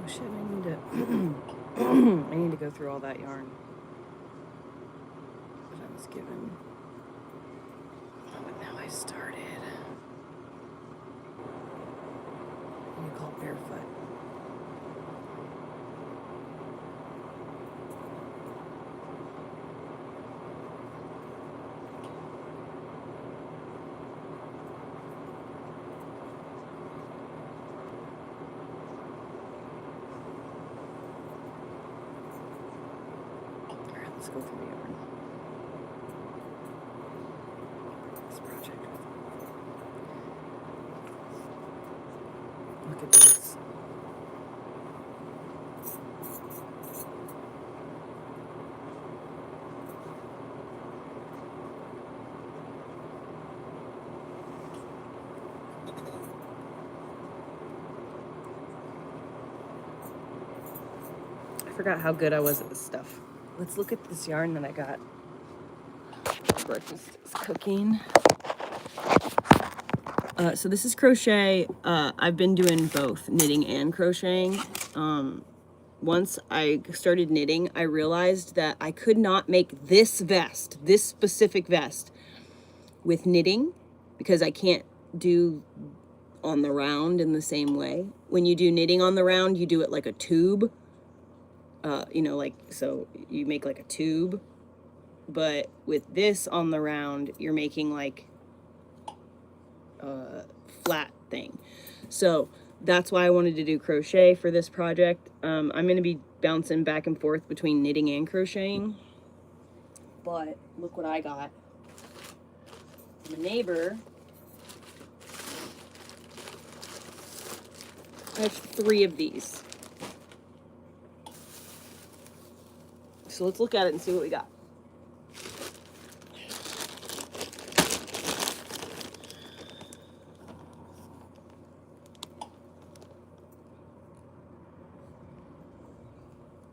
shit, I need to I need to go through all that yarn that I was given. Oh, but now I started. What do you call barefoot? Let's go through the yarn. This project. Look at this. I forgot how good I was at this stuff. Let's look at this yarn that I got. Breakfast is cooking. So this is crochet. I've been doing both knitting and crocheting. Once I started knitting, I realized that I could not make this vest, this specific vest, with knitting because I can't do on the round in the same way. When you do knitting on the round, you do it like a tube. You know, like, so you make like a tube, but with this on the round, you're making like a flat thing. So that's why I wanted to do crochet for this project. I'm going to be bouncing back and forth between knitting and crocheting, but look what I got. My neighbor, I have 3 of these. So let's look at it and see what we got.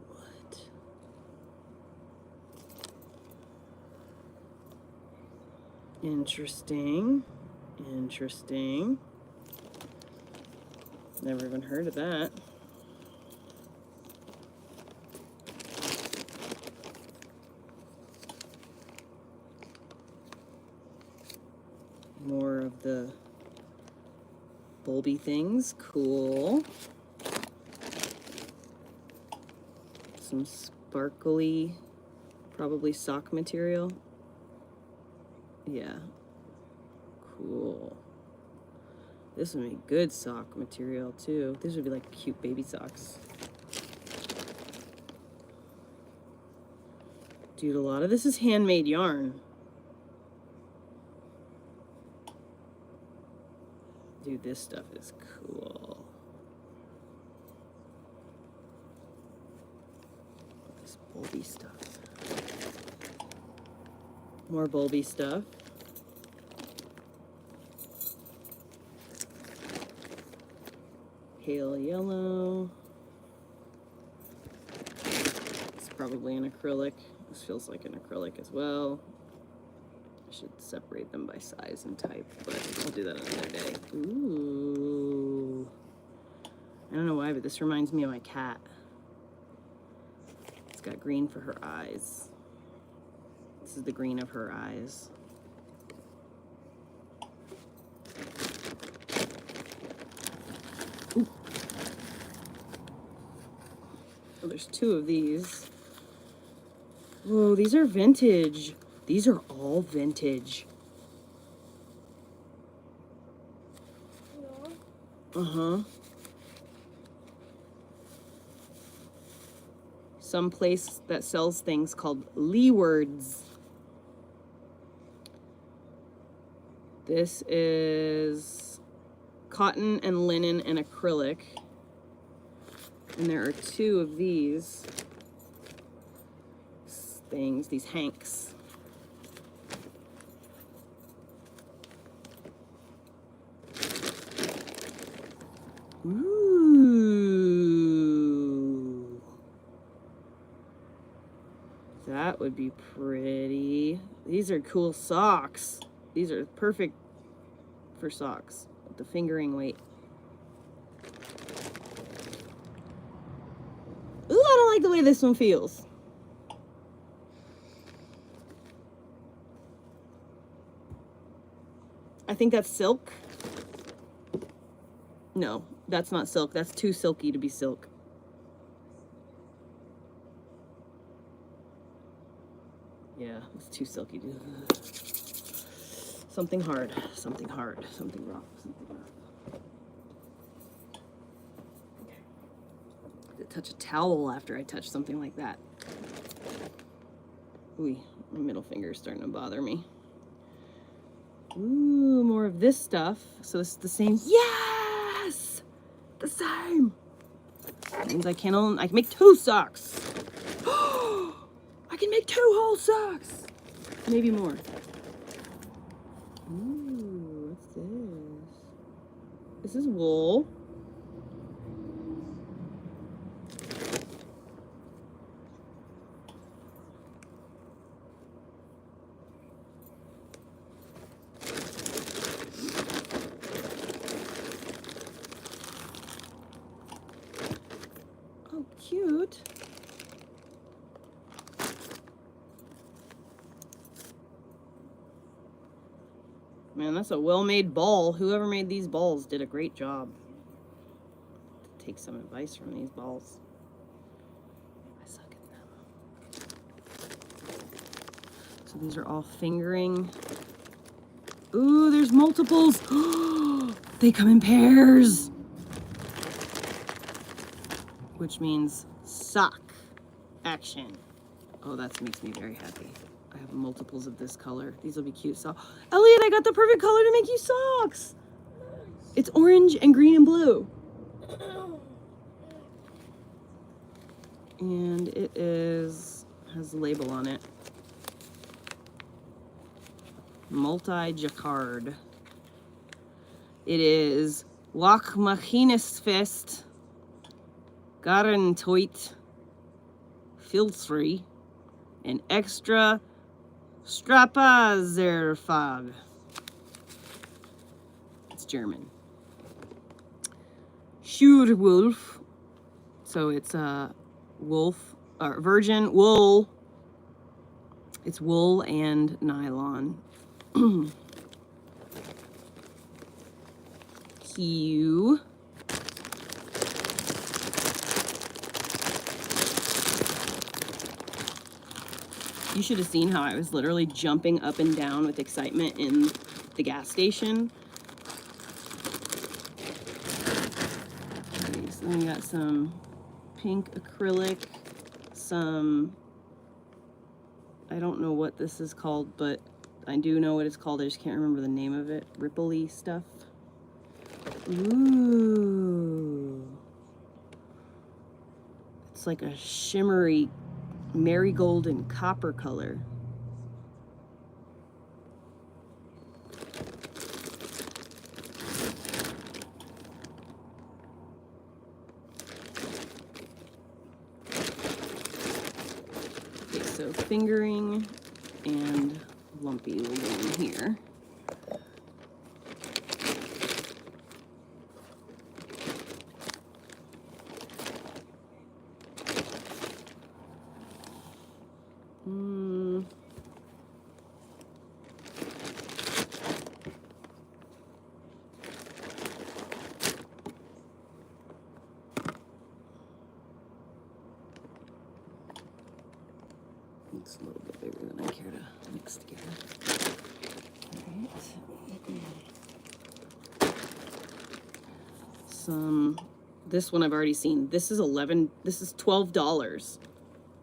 What? Interesting. Interesting. Never even heard of that. More of the bulby things. Cool. Some sparkly, probably sock material. Yeah. Cool. This would be good sock material too. These would be like cute baby socks. Dude, a lot of this is handmade yarn. Dude, this stuff is cool. This bulby stuff. More bulby stuff. Pale yellow. It's probably an acrylic. This feels like an acrylic as well. I should separate them by size and type, but I'll do that another day. Ooh. I don't know why, but this reminds me of my cat. It's got green for her eyes. This is the green of her eyes. Ooh. Oh, there's 2 of these. Whoa, these are vintage. These are all vintage. Uh-huh. Some place that sells things called Leewards. This is cotton and linen and acrylic. And there are 2 of these things, these hanks. Ooh. That would be pretty. These are cool socks. These are perfect for socks with the fingering weight. like the way this one feels. I think that's silk. No, that's not silk. That's too silky to be silk. Yeah, it's too silky. Something hard, something hard, something rough, something rough. Okay. Touch a towel after I touch something like that. Ooh, my middle finger is starting to bother me. Ooh, more of this stuff. So this is the same. Yes! The same. That means I can make 2 socks. I can make 2 whole socks. Maybe more. Ooh, what's this? This is wool. Oh, cute. Man, that's a well-made ball. Whoever made these balls did a great job. Take some advice from these balls. I suck at them. So these are all fingering. Ooh, there's multiples. They come in pairs. Which means sock action. Oh, that makes me very happy. I have multiples of this color. These will be cute. So, Elliot, I got the perfect color to make you socks. It's orange and green and blue. And it has a label on it. Multi-jacquard. It is Wach Machinistfest Garantoit Filtry and Extra Strapazerfag. It's German. Schurwolf. So it's wolf, or virgin wool. It's wool and nylon. Q. You should have seen how I was literally jumping up and down with excitement in the gas station. Okay, so we got some pink acrylic, some, I don't know what this is called, but I do know what it's called. I just can't remember the name of it. Rippley stuff. Ooh. It's like a shimmery marigold and copper color. Okay, so fingering and lumpy will go in here. It's a little bit bigger than I care to mix together. All right. This one I've already seen. This is $12.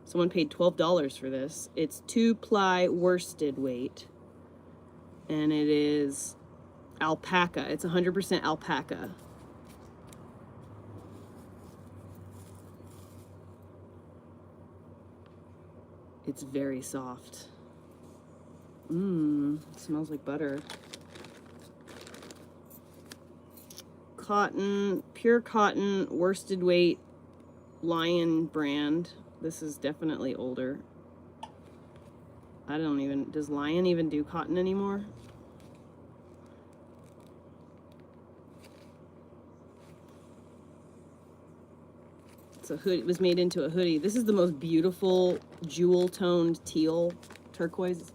Someone paid $12 for this. It's 2-ply worsted weight. And it is alpaca. It's 100% alpaca. It's very soft. It smells like butter. Cotton, pure cotton, worsted weight, Lion brand. This is definitely older. Does Lion even do cotton anymore? It's a hoodie. It was made into a hoodie. This is the most beautiful jewel-toned teal turquoise.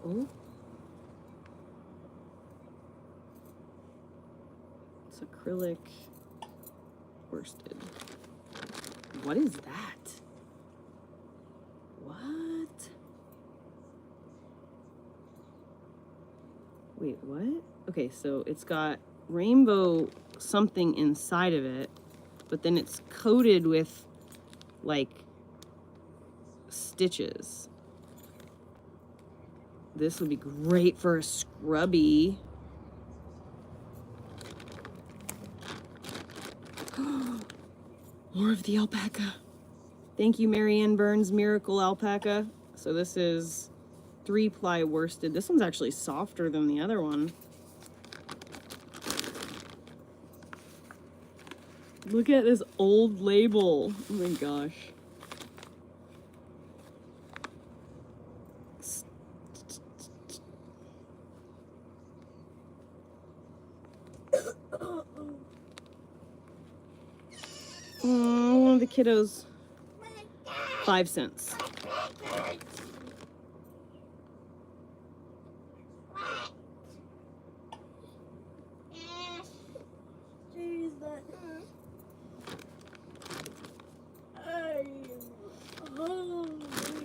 Oh. It's acrylic worsted. What is that? What? Wait, what? Okay, so it's got rainbow something inside of it, but then it's coated with like stitches. This would be great for a scrubby. More of the alpaca. Thank you, Marianne Burns, Miracle Alpaca. So this is 3-ply worsted. This one's actually softer than the other one. Look at this old label. Oh my gosh. Oh, one of the kiddos. 5 cents.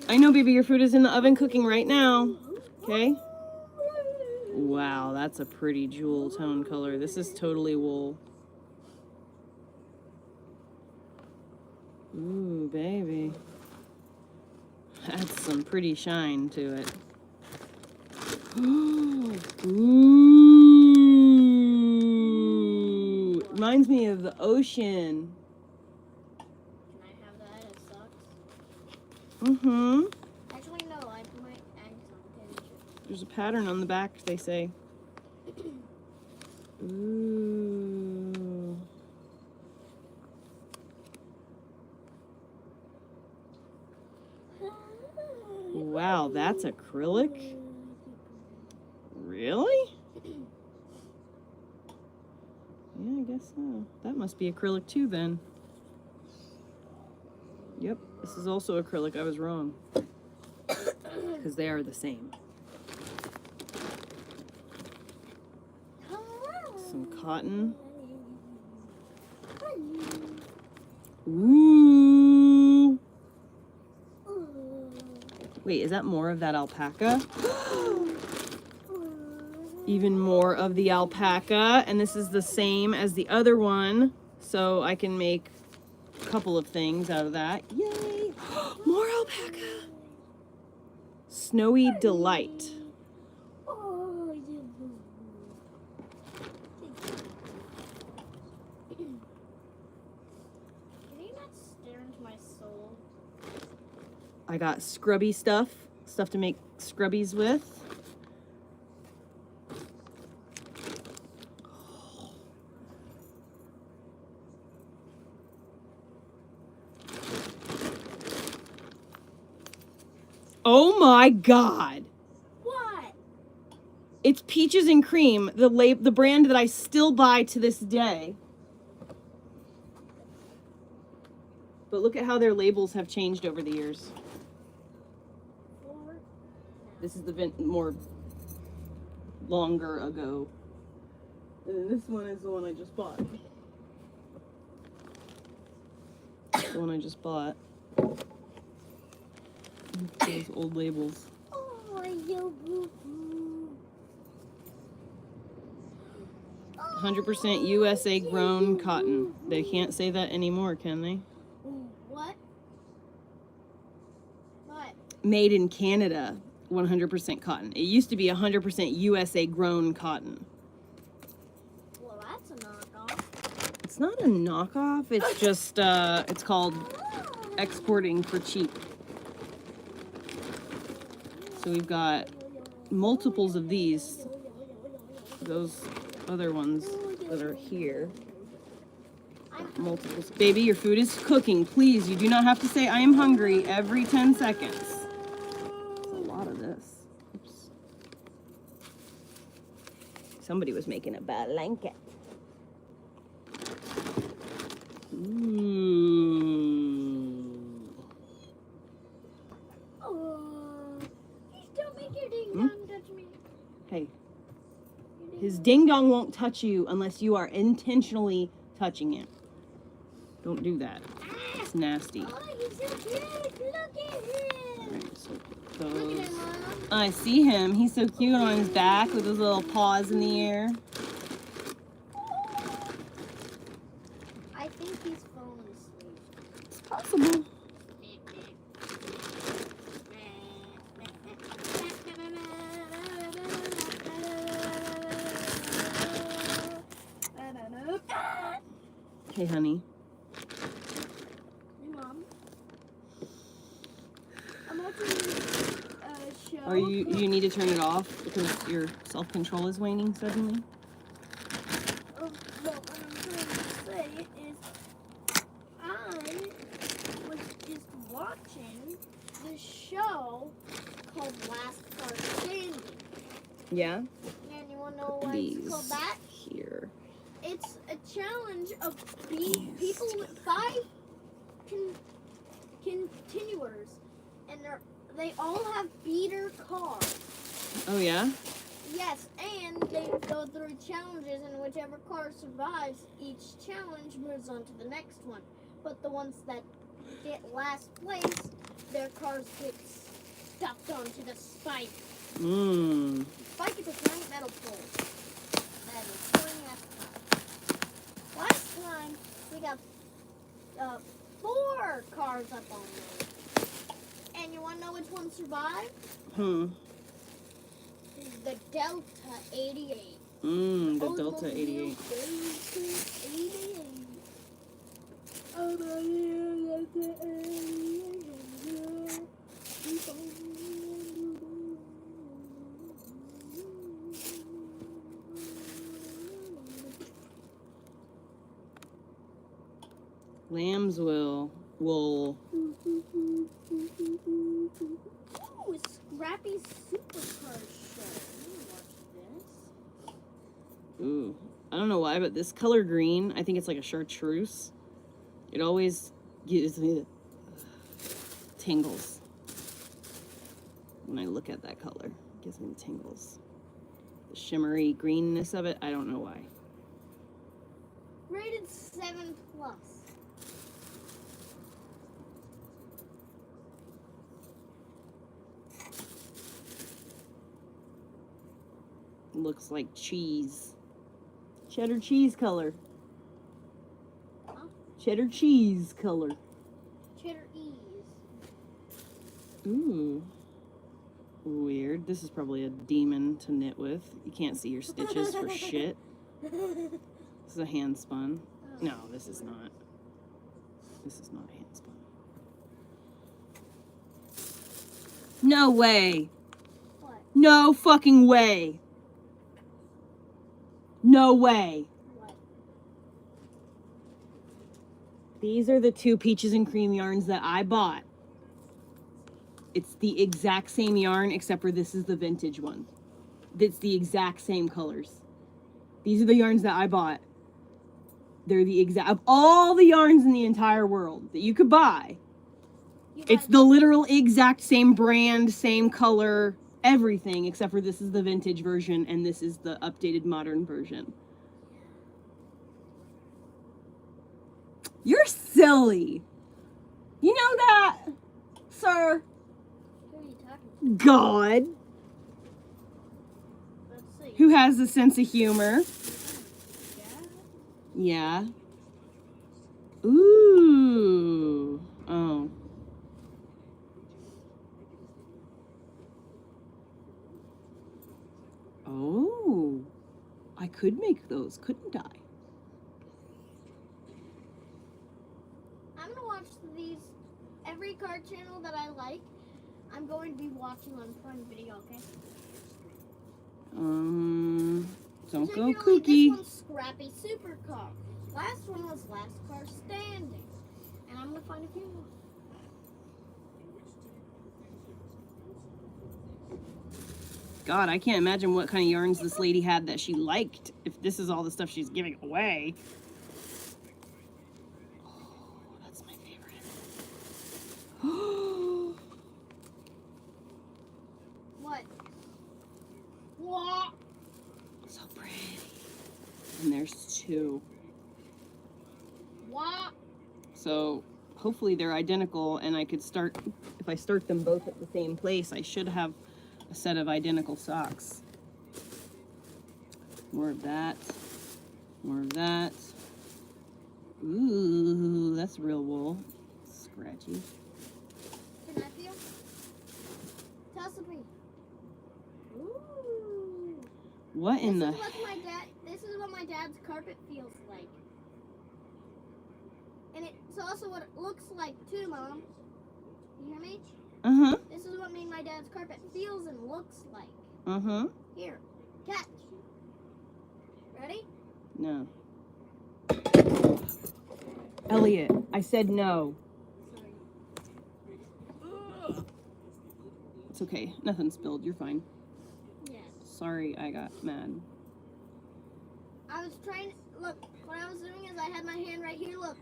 I know, baby, your food is in the oven cooking right now. Okay? Wow, that's a pretty jewel tone color. This is totally wool. Ooh, baby. That's some pretty shine to it. Ooh. Reminds me of the ocean. Can I have that? It sucks. Mm-hmm. Actually, no. I put my eggs on potato chips. There's a pattern on the back, they say. Ooh. Wow, that's acrylic? Really? Yeah, I guess so. That must be acrylic too then. Yep, this is also acrylic. I was wrong. Because they are the same. Some cotton. Ooh. Wait, is that more of that alpaca? Even more of the alpaca. And this is the same as the other one. So I can make a couple of things out of that. Yay! More alpaca! Snowy Delight. I got scrubby stuff to make scrubbies with. Oh my God. What? It's Peaches and Cream, the brand that I still buy to this day. But look at how their labels have changed over the years. This is the more longer ago. And then this one is the one I just bought. The one I just bought. Those old labels. Oh, yo, boo boo. 100% USA grown cotton. They can't say that anymore, can they? What? What? Made in Canada. 100% cotton. It used to be 100% USA grown cotton. Well, that's a knockoff. It's not a knockoff. It's just, it's called exporting for cheap. So we've got multiples of these. Those other ones that are here. I multiple. Baby, your food is cooking. Please, you do not have to say I am hungry every 10 seconds. That's a lot of this. Oops. Somebody was making a blanket. Oh, please don't make your ding dong touch me. Hey, his ding dong won't touch you unless you are intentionally touching it. Don't do that. It's nasty. Oh, he's so cute. Look at him. Alright, so Look those. at him, Mom. I see him. He's so cute on his back with his little paws in the air. I think he's falling asleep. It's possible. Hey, honey. Hey, Mom. I'm watching a show. Are you need to turn it off because your self-control is waning suddenly? Well, what I'm trying to say is I was just watching the show called Last Car Standing. Yeah? And you want to know why it's called that? Here. It's a challenge of people with 5 continuers, and they all have beater cars. Oh, yeah? Yes, and they go through challenges, and whichever car survives each challenge moves on to the next one. But the ones that get last place, their cars get stuck onto the spike. Mmm. Spike is a giant metal pole that is pointing at the top. Last time, we got 4 cars up on there. And you want to know which one survived? The Delta 88. The Delta 88. Lamb's wool. Ooh, Scrappy's Supercar Show. Let me watch this. Ooh. I don't know why, but this color green, I think it's like a chartreuse. It always gives me tingles. When I look at that color, it gives me the tingles. The shimmery greenness of it, I don't know why. Rated 7+. Looks like cheese. Cheddar cheese color. Huh? Cheddar cheese color. Cheddar Ease. Ooh. Weird. This is probably a demon to knit with. You can't see your stitches for shit. This is a hand spun. No, this is not. This is not hand spun. No way. What? No fucking way. No way. What? These are the 2 peaches and cream yarns that I bought. It's the exact same yarn, except for this is the vintage one. It's the exact same colors. These are the yarns that I bought. They're the exact, of all the yarns in the entire world that you could buy, it's the literal exact same brand, same color, everything, except for this is the vintage version and this is the updated modern version. You're silly. You know that, sir? Who are you talking to? God. Let's see. Who has a sense of humor. Yeah? Yeah. Ooh. Oh. Oh. I could make those, couldn't I? I'm gonna watch these, every card channel that I like, I'm going to be watching on Prime Video, okay? Don't go Particularly kooky. This one's Scrappy Supercar. Last one was last car standing. And I'm gonna find a few more. God, I can't imagine what kind of yarns this lady had that she liked if this is all the stuff she's giving away. Oh, that's my favorite. What? What? So pretty. And there's two. What? So hopefully they're identical, and I could start, if I start them both at the same place, I should have a set of identical socks. More of that. More of that. Ooh, that's real wool. Scratchy. Can I feel? Toss of me. Ooh. What in the... This is what my dad's carpet feels like. And it's also what it looks like too, Mom. You hear me? Uh-huh. This is what my dad's carpet feels and looks like. Uh-huh. Here, catch. Ready? No. Elliot, I said no. Sorry. It's okay. Nothing spilled. You're fine. Yes. Sorry I got mad. I was trying. Look, what I was doing is I had my hand right here. Look,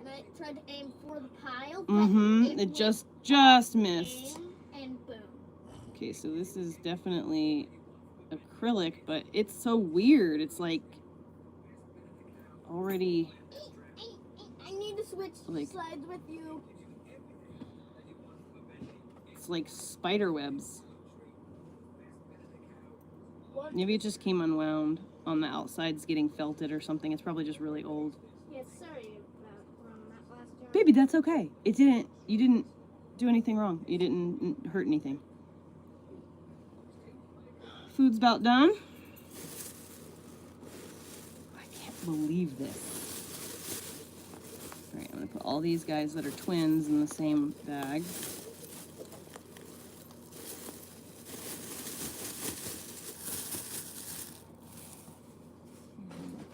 and I tried to aim for the pile. But Mm-hmm. It just missed. Aim, and boom. Okay, so this is definitely acrylic, but it's so weird. It's like already I need to switch like, sides with you. it's like spider webs. What? Maybe it just came unwound on the outsides getting felted or something. It's probably just really old. Yes, sorry about that last job. Baby, that's okay. You didn't do anything wrong. You didn't hurt anything. Food's about done. I can't believe this. All right, I'm gonna put all these guys that are twins in the same bag.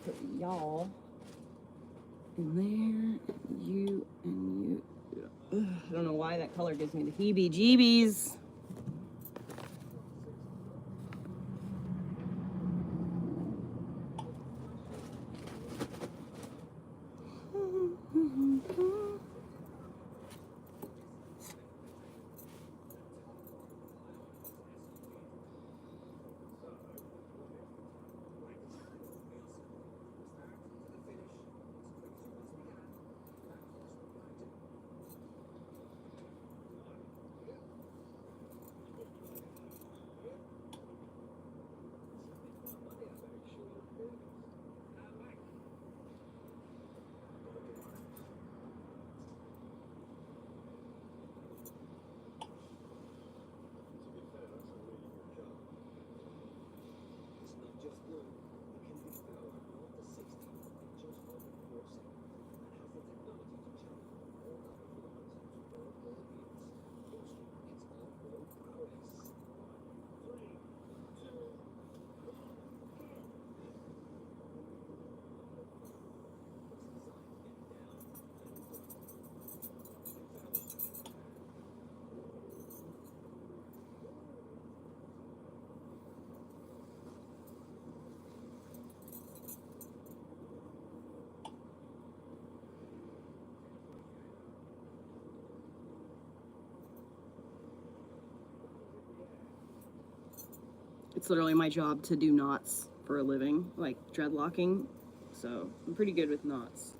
Put y'all in there, and you, and you. Ugh, I don't know why that color gives me the heebie-jeebies. It's literally my job to do knots for a living, like dreadlocking. So I'm pretty good with knots.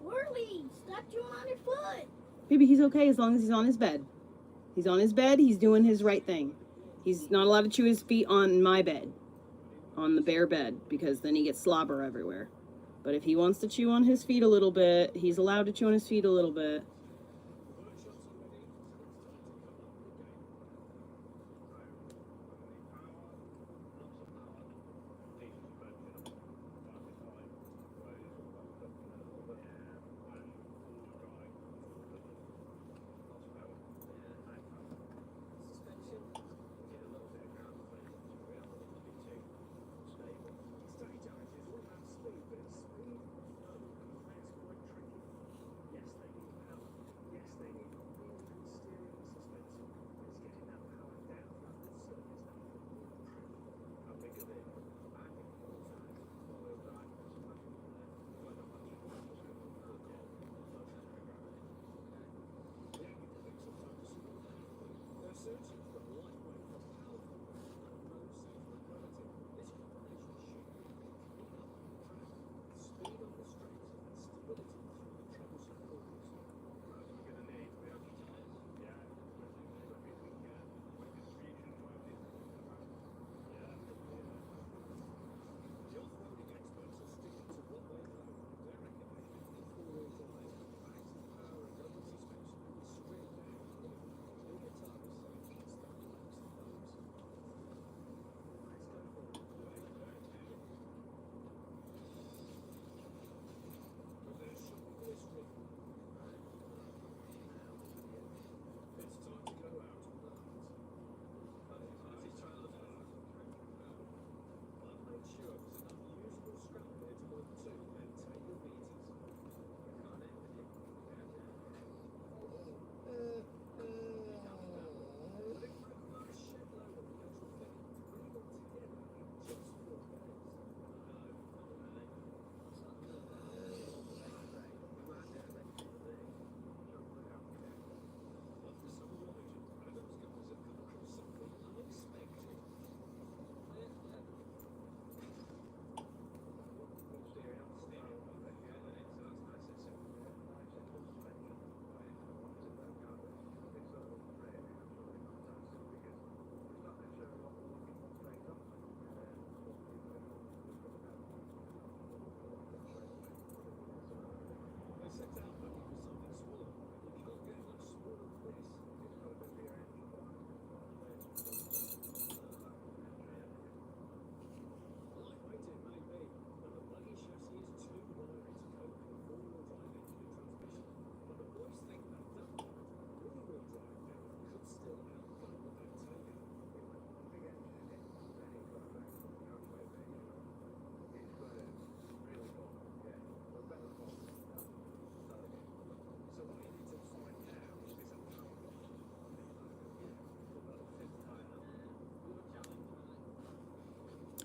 Whirly, stop chewing on your foot. Maybe he's okay as long as he's on his bed. He's on his bed, he's doing his right thing. He's not allowed to chew his feet on my bed, on the bare bed, because then he gets slobber everywhere. But if he wants to chew on his feet a little bit, he's allowed to chew on his feet a little bit.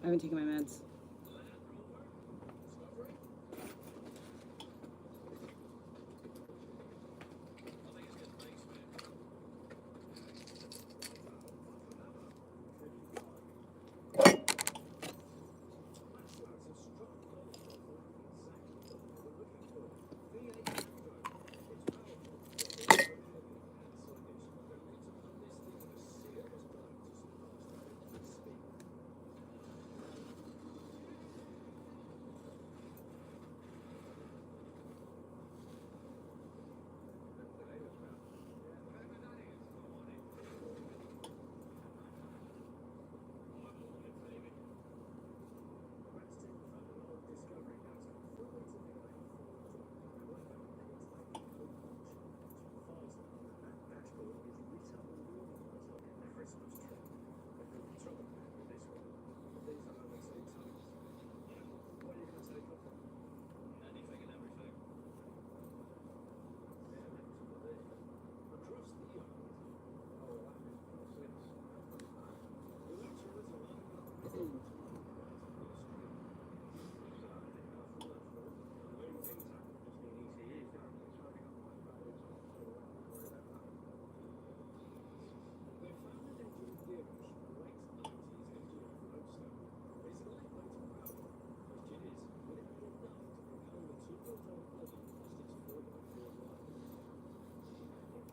I haven't taken my meds.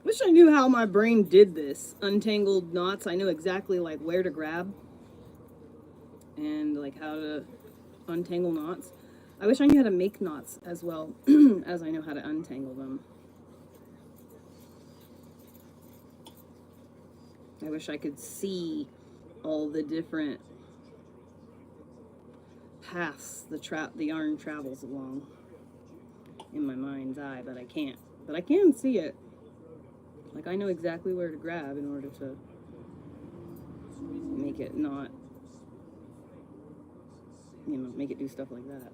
Wish I knew how my brain did this. Untangled knots, I know exactly like where to grab and like how to untangle knots. I wish I knew how to make knots as well as I know how to untangle them. I wish I could see all the different paths the yarn travels along in my mind's eye, but I can't. But I can see it. Like I know exactly where to grab in order to make it not, you know, make it do stuff like that.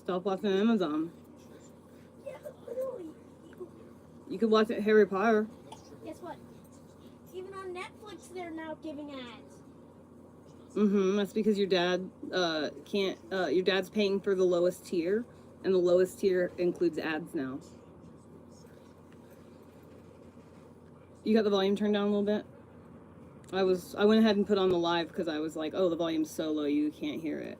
Stop watching Amazon. Yeah, literally. You could watch it Harry Potter. Guess what? Even on Netflix, they're now giving ads. That's because your dad can't. Your dad's paying for the lowest tier, and the lowest tier includes ads now. You got the volume turned down a little bit? I went ahead and put on the live because I was like, oh, the volume's so low you can't hear it.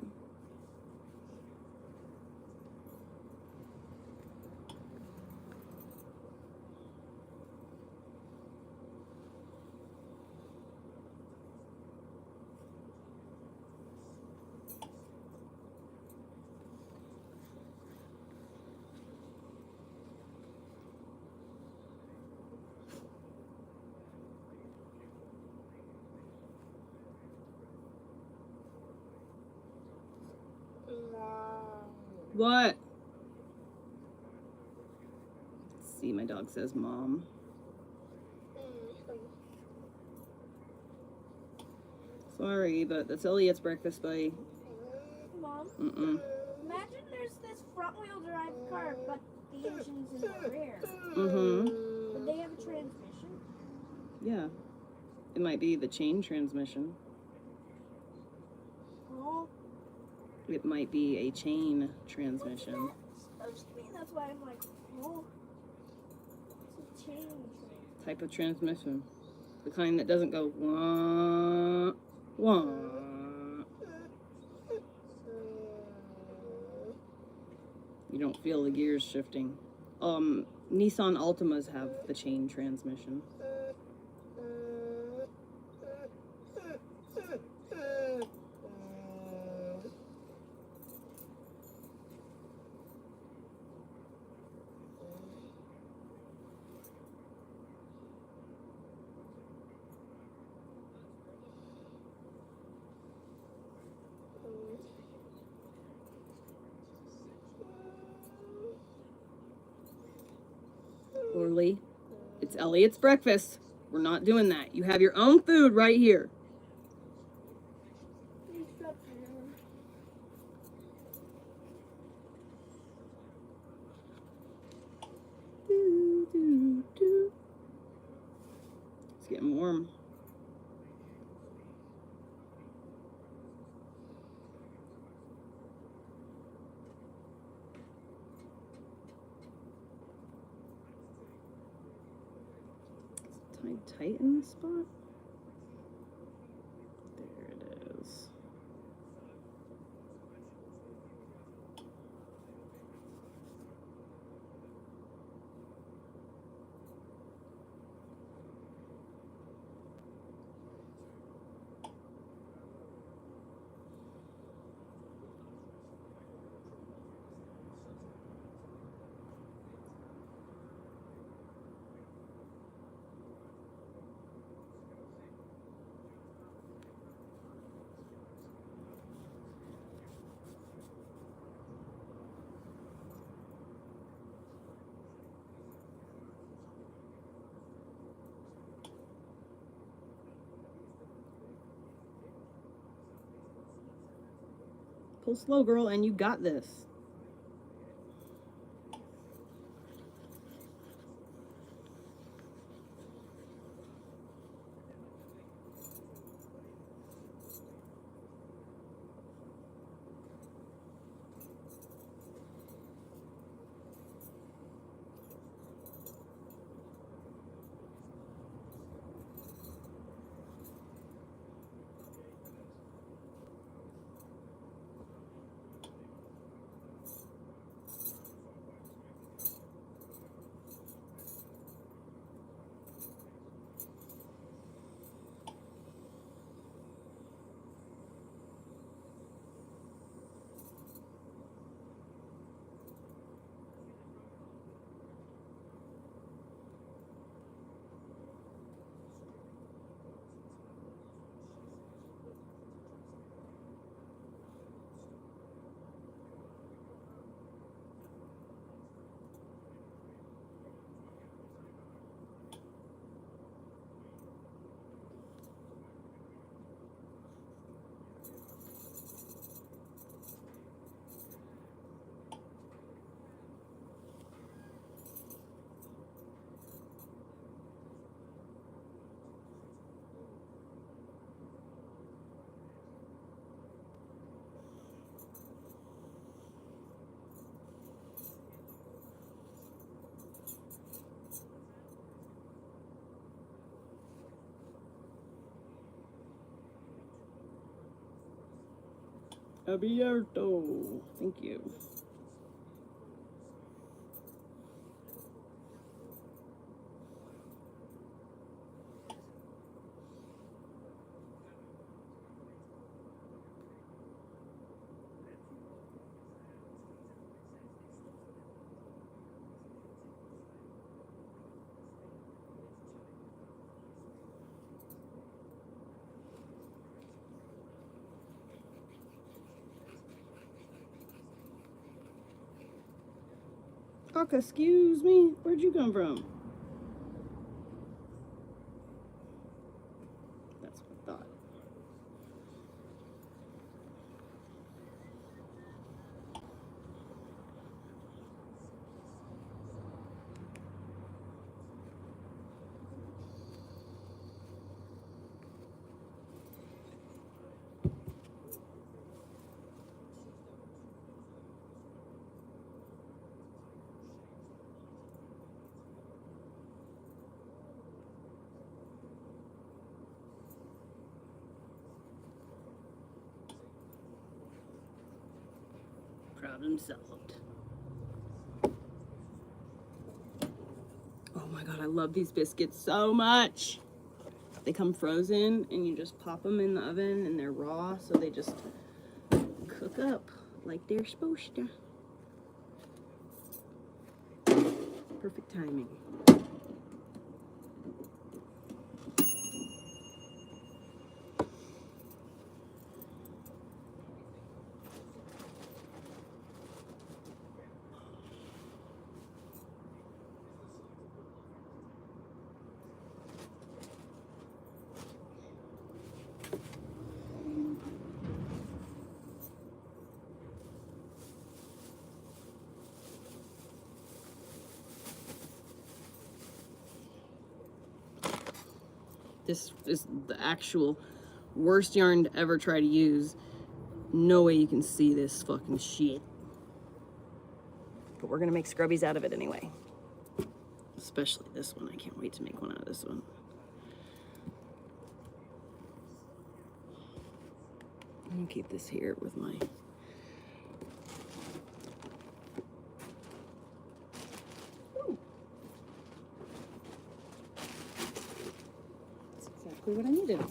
What? Let's see, my dog says mom. Sorry, but that's Elliot's breakfast, buddy. Mom? Mm-mm. Imagine there's this front-wheel drive car, but the engine's in the rear. Mm-hmm. Would they have a transmission? Yeah. It might be the chain transmission. Oh. It might be a chain transmission. What's that supposed to mean? That's why I'm like, oh. It's a chain train. Type of transmission. The kind that doesn't go wah, wah. You don't feel the gears shifting. Nissan Altimas have the chain transmission. Orly, it's Elliot's breakfast. We're not doing that. You have your own food right here. It's getting warm. Tied tight in this spot. There it is. Pull slow, girl, and you got this. Abierto. Thank you. Kaka, excuse me. Where'd you come from? That's what I thought. Problem solved. Oh my god, I love these biscuits so much. They come frozen and you just pop them in the oven and they're raw, so they just cook up like they're supposed to. Perfect timing. This is the actual worst yarn to ever try to use. No way you can see this fucking shit. But we're gonna make scrubbies out of it anyway. Especially this one. I can't wait to make one out of this one. I'm gonna keep this here with my... That's exactly what I needed.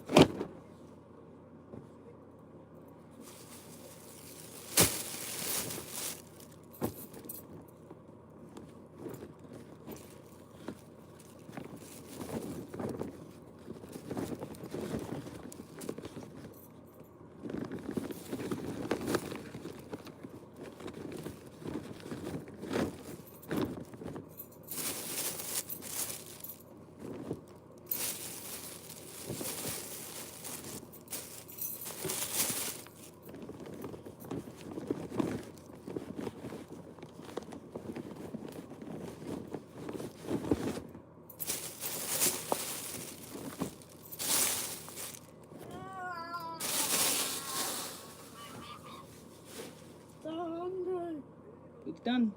It's done.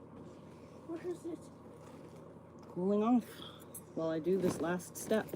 What is it? Cooling off while I do this last step.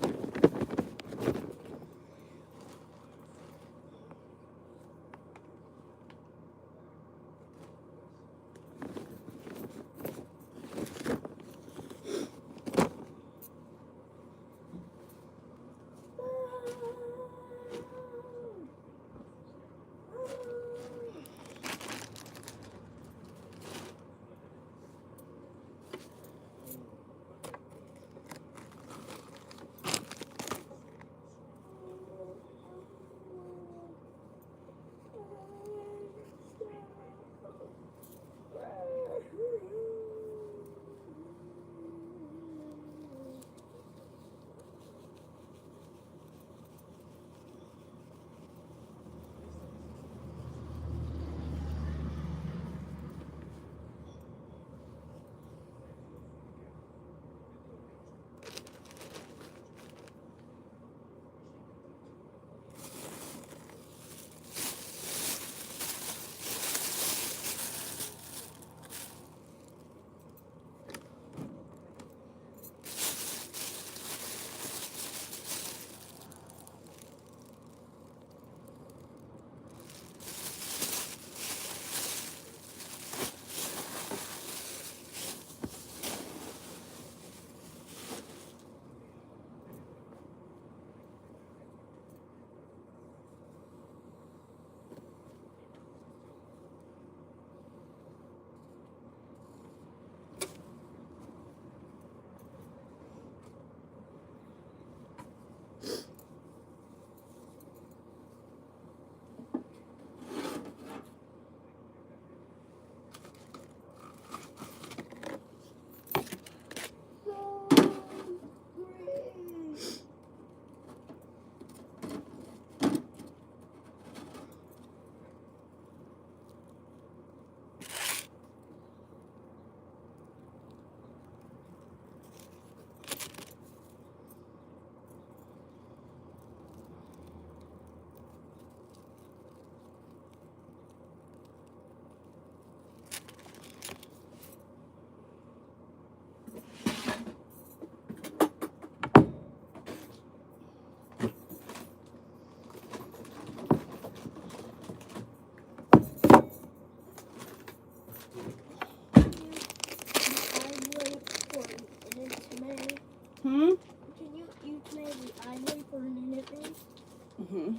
Hmm? Can you maybe idly for a minute, please? Mm-hmm.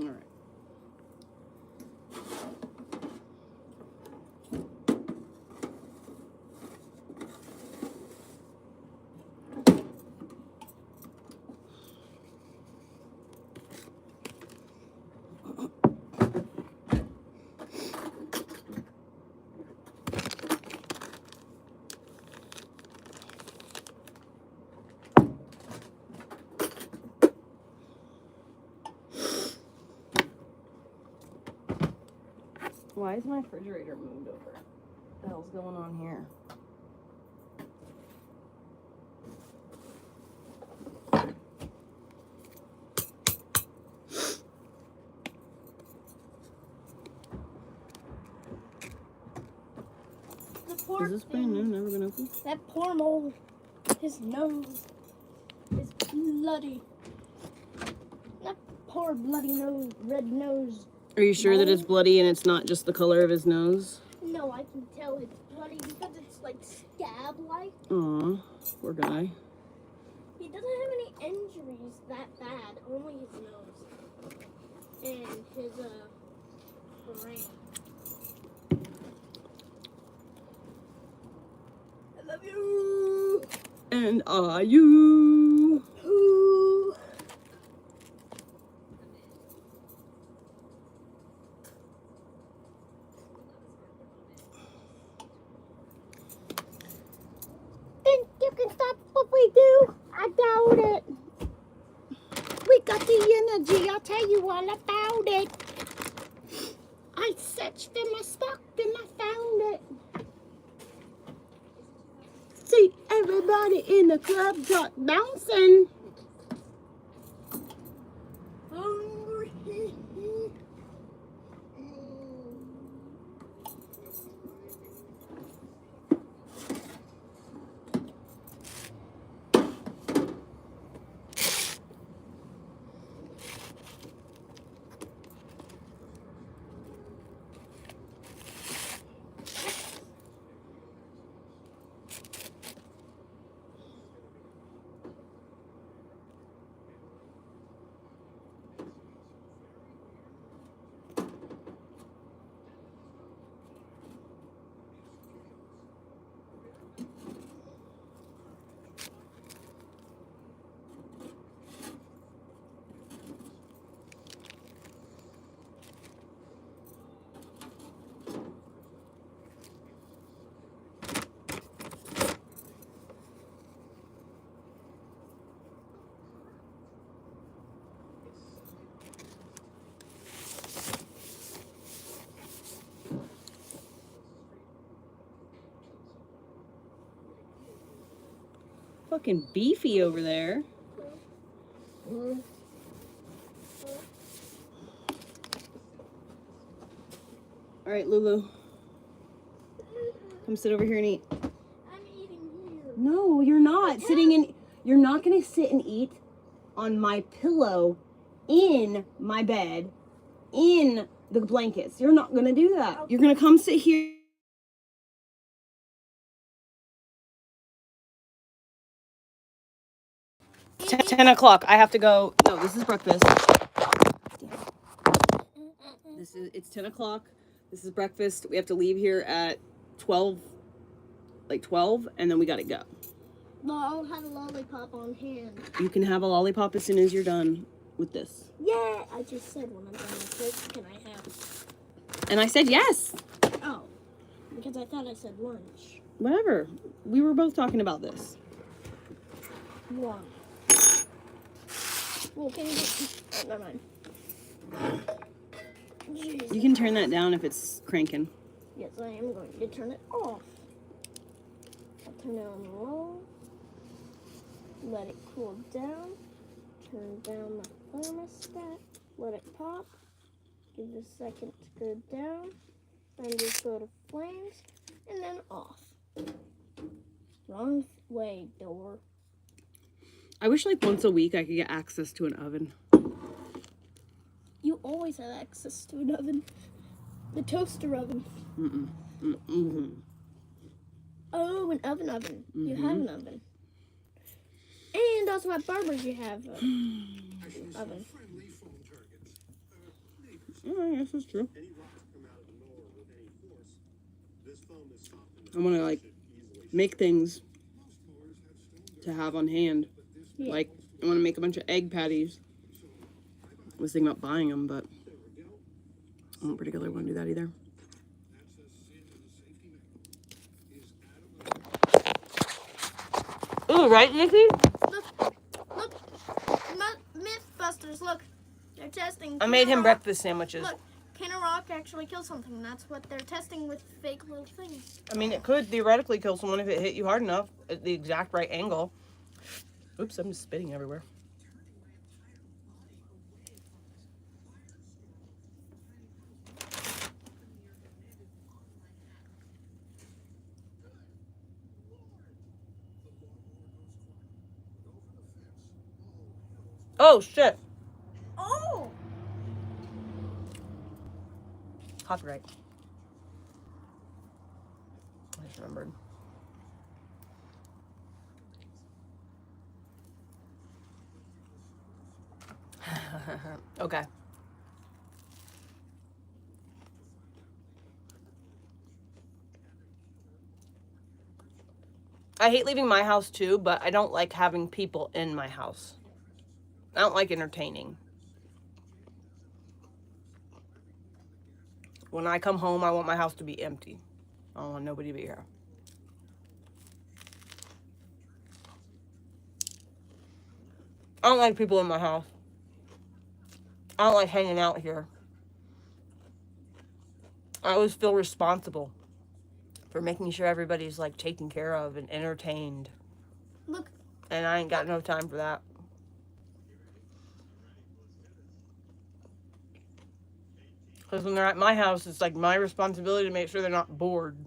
All right. Why is my refrigerator moved over? What the hell's going on here? The poor Is this brand new? thing, Never been opened? that poor mole, his nose is bloody. That poor bloody nose, red nose. Are you sure that it's bloody and it's not just the color of his nose? No, I can tell it's bloody because it's like scab-like. Aw, poor guy. He doesn't have any injuries that bad, only his nose and his brain. I love you. And are you? Ooh. Think you can stop what we do? I doubt it. We got the energy, I'll tell you all about it. I searched and I stalked and I found it. See, everybody in the club got bouncing. Hungry. Fucking beefy over there. All right, Lulu. Come sit over here and eat. I'm eating here. No, you're not sitting in. You're not gonna sit and eat on my pillow, in my bed, in the blankets. You're not gonna do that. Okay. You're gonna come sit here. 10 o'clock. I have to go. No, this is breakfast. It's 10 o'clock. This is breakfast. We have to leave here at 12, like 12, and then we gotta go. Well, I'll have a lollipop on hand. You can have a lollipop as soon as you're done with this. Yeah, I just said when I'm done with this, can I have? And I said yes. Oh, because I thought I said lunch. Whatever. We were both talking about this. Why? Well, can you get... Oh, never mind. Jeez. You can turn that down if it's cranking. Yes, I am going to turn it off. I'll turn it on low. Let it cool down. Turn down the thermostat. Let it pop. Give it a second to go down. Then just go to flames. And then off. Wrong way, door. I wish like once a week I could get access to an oven. You always have access to an oven. The toaster oven. Oh, an oven. You have an oven. And also at Barbers you have an oven. Oh, I guess that's true. I want to like make things to have on hand. Yeah. Like I want to make a bunch of egg patties. I was thinking about buying them, but I don't particularly want to do that either. Ooh, right, Nikki? Look. Mythbusters, look. They're testing. I made him Rock. breakfast sandwiches. Look, can a rock actually kill something? That's what they're testing with fake little things. I mean, it could theoretically kill someone if it hit you hard enough at the exact right angle. Oops, I'm just spitting everywhere. Oh, shit. Oh! Copyright. I just remembered. Okay. I hate leaving my house too, but I don't like having people in my house. I don't like entertaining. When I come home, I want my house to be empty. I don't want nobody to be here. I don't like people in my house. I don't like hanging out here. I always feel responsible for making sure everybody's like taken care of and entertained. Look. And I ain't got no time for that. Because when they're at my house, it's like my responsibility to make sure they're not bored.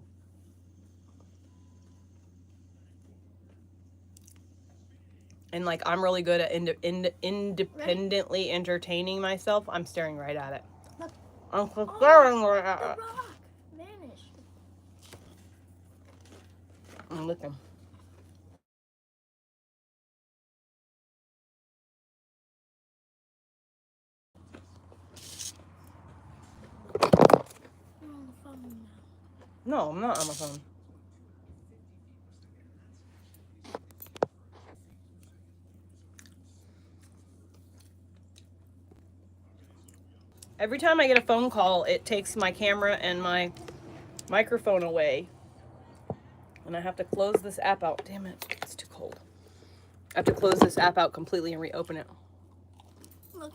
And like I'm really good at independently entertaining myself. I'm staring right at it. Look. I'm staring right at The it. rock vanished. I'm looking. You're on the phone now. No, I'm not on my phone. Every time I get a phone call, it takes my camera and my microphone away. And I have to close this app out. Damn it, it's too cold. I have to close this app out completely and reopen it. Look.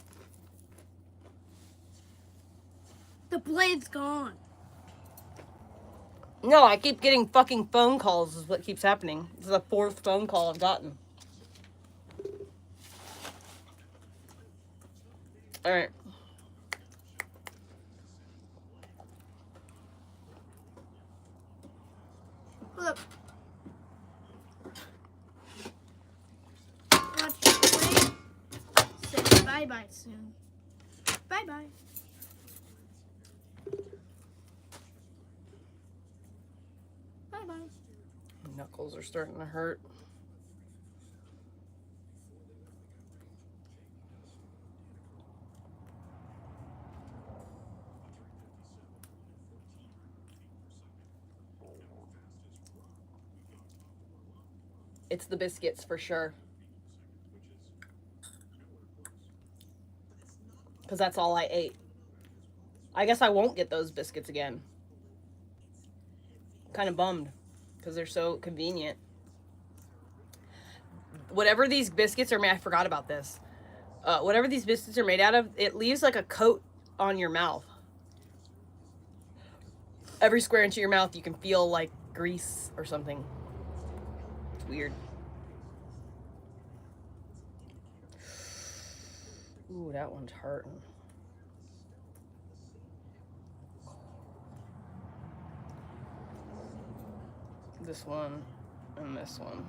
The blade's gone. No, I keep getting fucking phone calls is what keeps happening. This is the 4th phone call I've gotten. Alright. Look. Watch it. Say bye-bye soon. Bye-bye. Bye-bye. Knuckles are starting to hurt. It's the biscuits for sure. Because that's all I ate. I guess I won't get those biscuits again. Kind of bummed. Because they're so convenient. Whatever these biscuits are made, I forgot about this. Whatever these biscuits are made out of, it leaves like a coat on your mouth. Every square inch of your mouth, you can feel like grease or something. It's weird. Ooh, that one's hurting. This one and this one.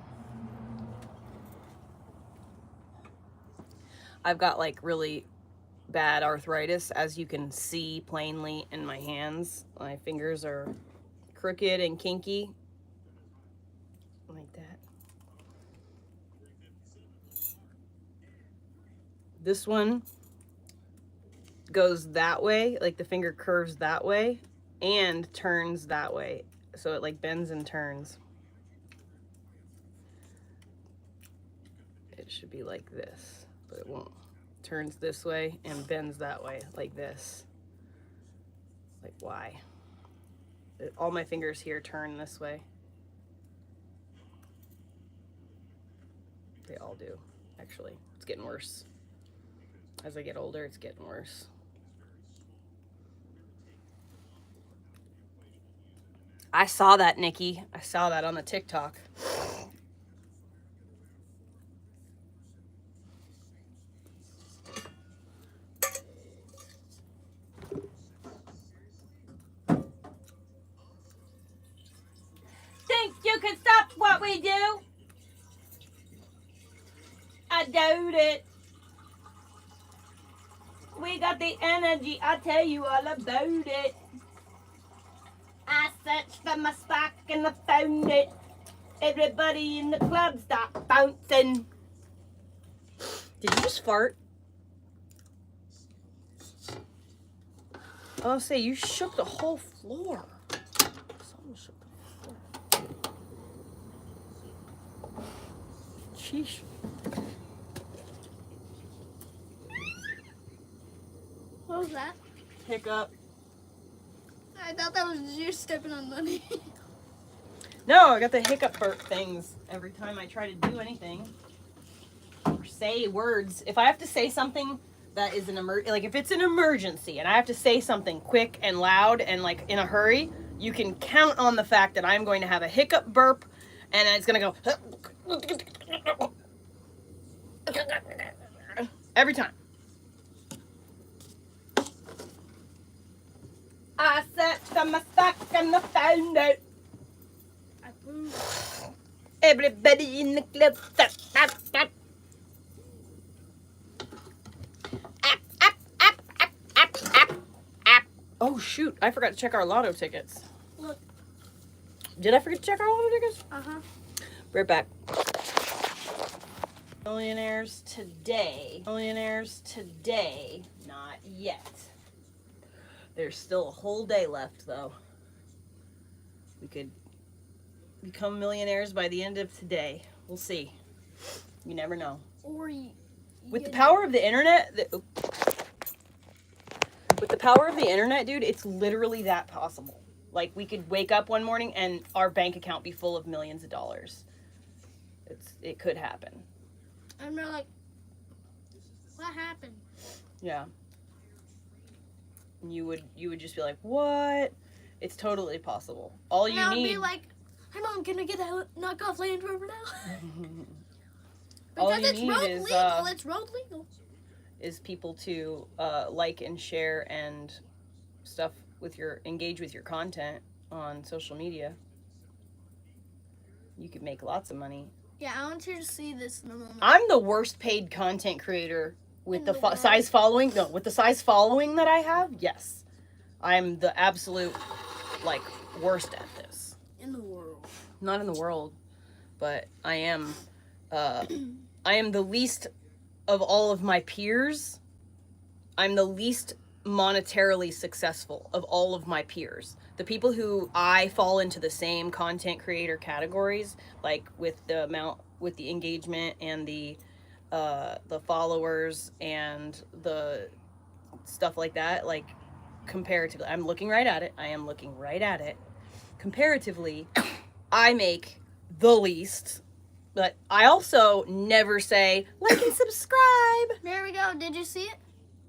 I've got like really bad arthritis, as you can see plainly in my hands. My fingers are crooked and kinky. Like that. This one goes that way, like the finger curves that way and turns that way. So it like bends and turns. It should be like this, but it won't. Turns this way and bends that way, like this. Like why? All my fingers here turn this way. They all do, actually. It's getting worse. As I get older, it's getting worse. I saw that, Nikki. I saw that on the TikTok. Think you can stop what we do? I doubt it. We got the energy, I'll tell you all about it. I searched for my spark and I found it. Everybody in the club start bouncing. Did you just fart? Oh, say you shook the whole floor. Someone shook the floor. Sheesh. What was that? Hiccup. I thought that was you stepping on money. No, I got the hiccup burp things every time I try to do anything or say words. If I have to say something that is like if it's an emergency and I have to say something quick and loud and like in a hurry, you can count on the fact that I'm going to have a hiccup burp and it's going to go every time. I searched for my stock and I found it. Everybody in the club. Stop, stop, stop. Oh shoot, I forgot to check our lotto tickets. Look. Did I forget to check our lotto tickets? Uh-huh. Right back. Millionaires today. Millionaires today. Not yet. There's still a whole day left though. We could become millionaires by the end of today. We'll see. You never know. Or with the power of the internet, dude, it's literally that possible. Like we could wake up one morning and our bank account be full of millions of dollars. It could happen. And we're like, what happened? Yeah. You would just be like, what? It's totally possible. All And you I would need. be like, "Hey mom, can I get that knockoff Land Rover now?" All Because you it's need road is legal. It's road legal. is people to like and share and stuff with your engage with your content on social media. You could make lots of money. Yeah, I want you to see this in a moment. I'm the worst paid content creator with In the the world. size following. No, with the size following that I have, yes. I'm the absolute, like, worst at this. In the world. Not in the world, but I am the least of all of my peers. I'm the least monetarily successful of all of my peers. The people who I fall into the same content creator categories, like with the amount, with the engagement and the followers and the stuff like that, like comparatively, I'm looking right at it. I am looking right at it. Comparatively, I make the least. But I also never say like and subscribe. There we go. Did you see it?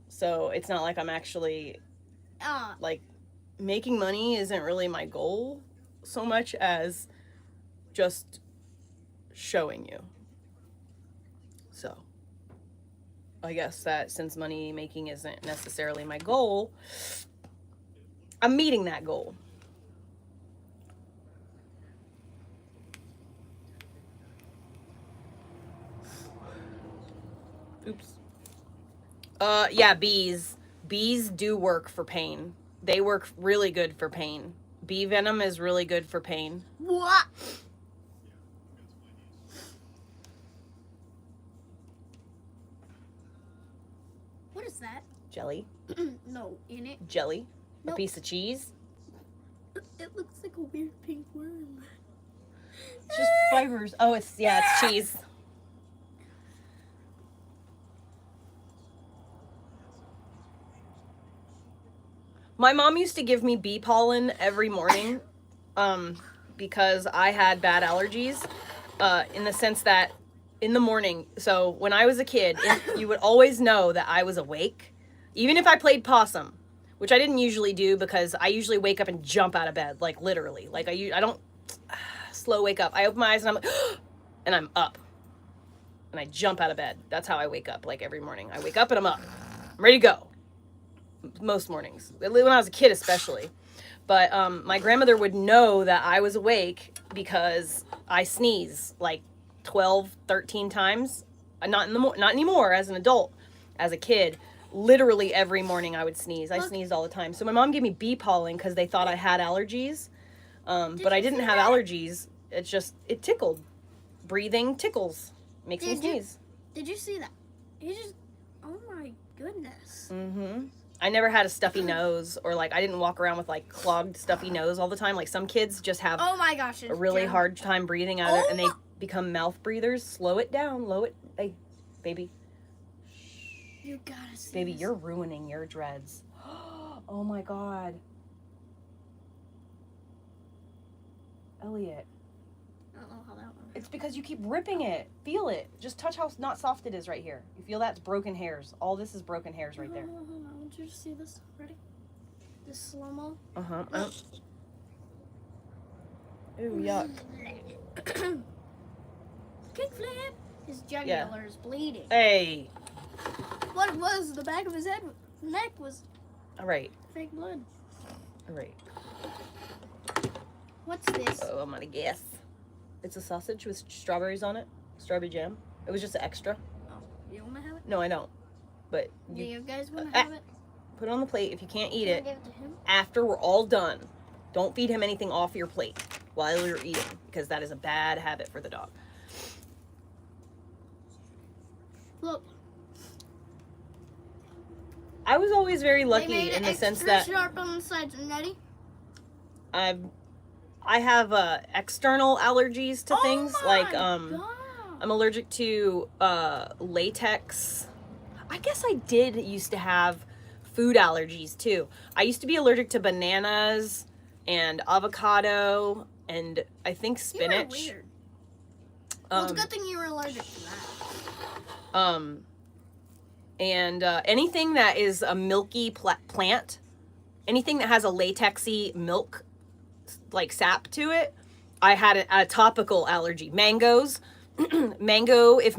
So it's not like I'm actually like making money isn't really my goal so much as just showing you. So I guess that since money making isn't necessarily my goal, I'm meeting that goal. Oops. Yeah, bees. Bees do work for pain. They work really good for pain. Bee venom is really good for pain. What? What is that? Jelly. No, in it. Jelly. Nope. A piece of cheese. It looks like a weird pink worm. It's just fibers. Oh, it's cheese. My mom used to give me bee pollen every morning because I had bad allergies in the sense that in the morning, so when I was a kid, you would always know that I was awake, even if I played possum, which I didn't usually do because I usually wake up and jump out of bed, like literally. Like I don't slow wake up. I open my eyes and I'm like, and I'm up. And I jump out of bed. That's how I wake up, like every morning. I wake up and I'm up. I'm ready to go. Most mornings, when I was a kid especially. But my grandmother would know that I was awake because I sneeze like 12, 13 times. Not anymore as an adult. As a kid, literally every morning I would sneeze. I sneezed all the time. So my mom gave me bee pollen because they thought I had allergies. But I didn't have allergies. It's just, it tickled. Breathing tickles. Makes me sneeze. Did you see that? You just, oh my goodness. Mm-hmm. I never had a stuffy nose, or like I didn't walk around with like clogged stuffy nose all the time. Like some kids just have Oh my gosh, a really hard time breathing out of it, and they become mouth breathers. Slow it down, hey, baby. You gotta see Baby, this. you're ruining your dreads. Oh my god. Elliot. I don't know how that one. It's because you keep ripping it. Feel it. Just touch how not soft it is right here. You feel that's broken hairs. All this is broken hairs right there. Hold on. I want you to see this. Ready? This slow-mo. Uh-huh. Ooh, yuck. Kickflip. His jugular is bleeding. Hey. What it was, the back of his neck was All right. fake blood. All right. What's this? Oh, I'm gonna guess. It's a sausage with strawberries on it. Strawberry jam. It was just an extra. Oh, you wanna have it? No, I don't. But Do you guys wanna have it? Put it on the plate if you can't eat Can I it. give it to him? After we're all done, don't feed him anything off your plate while you're eating, because that is a bad habit for the dog. Look. I was always very They lucky made in it the sense extra that sharp on the sides, Nettie. I have external allergies to things like God. I'm allergic to latex. I guess I did used to have food allergies too. I used to be allergic to bananas and avocado and I think spinach. You were weird. Well, it's a good thing you were allergic to that. And anything that is a milky plant, anything that has a latexy milk like sap to it, I had a topical allergy. Mangoes, if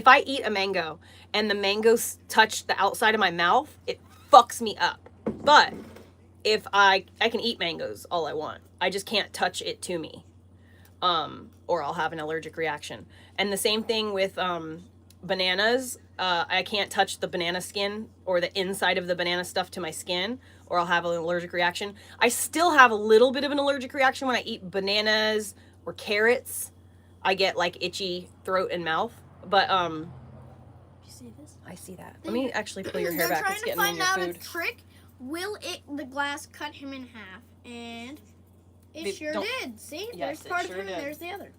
I eat a mango and the mangoes touch the outside of my mouth, it fucks me up. But if I can eat mangoes all I want, I just can't touch it to me, or I'll have an allergic reaction. And the same thing with bananas. I can't touch the banana skin or the inside of the banana stuff to my skin, or I'll have an allergic reaction. I still have a little bit of an allergic reaction when I eat bananas or carrots. I get like itchy throat and mouth. But You see this? I see that. Let me actually pull your hair back. It's getting in your food. They're trying to find out a trick. Will the glass cut him in half? And it sure did. See? Yes, there's part sure of him did. and there's the other.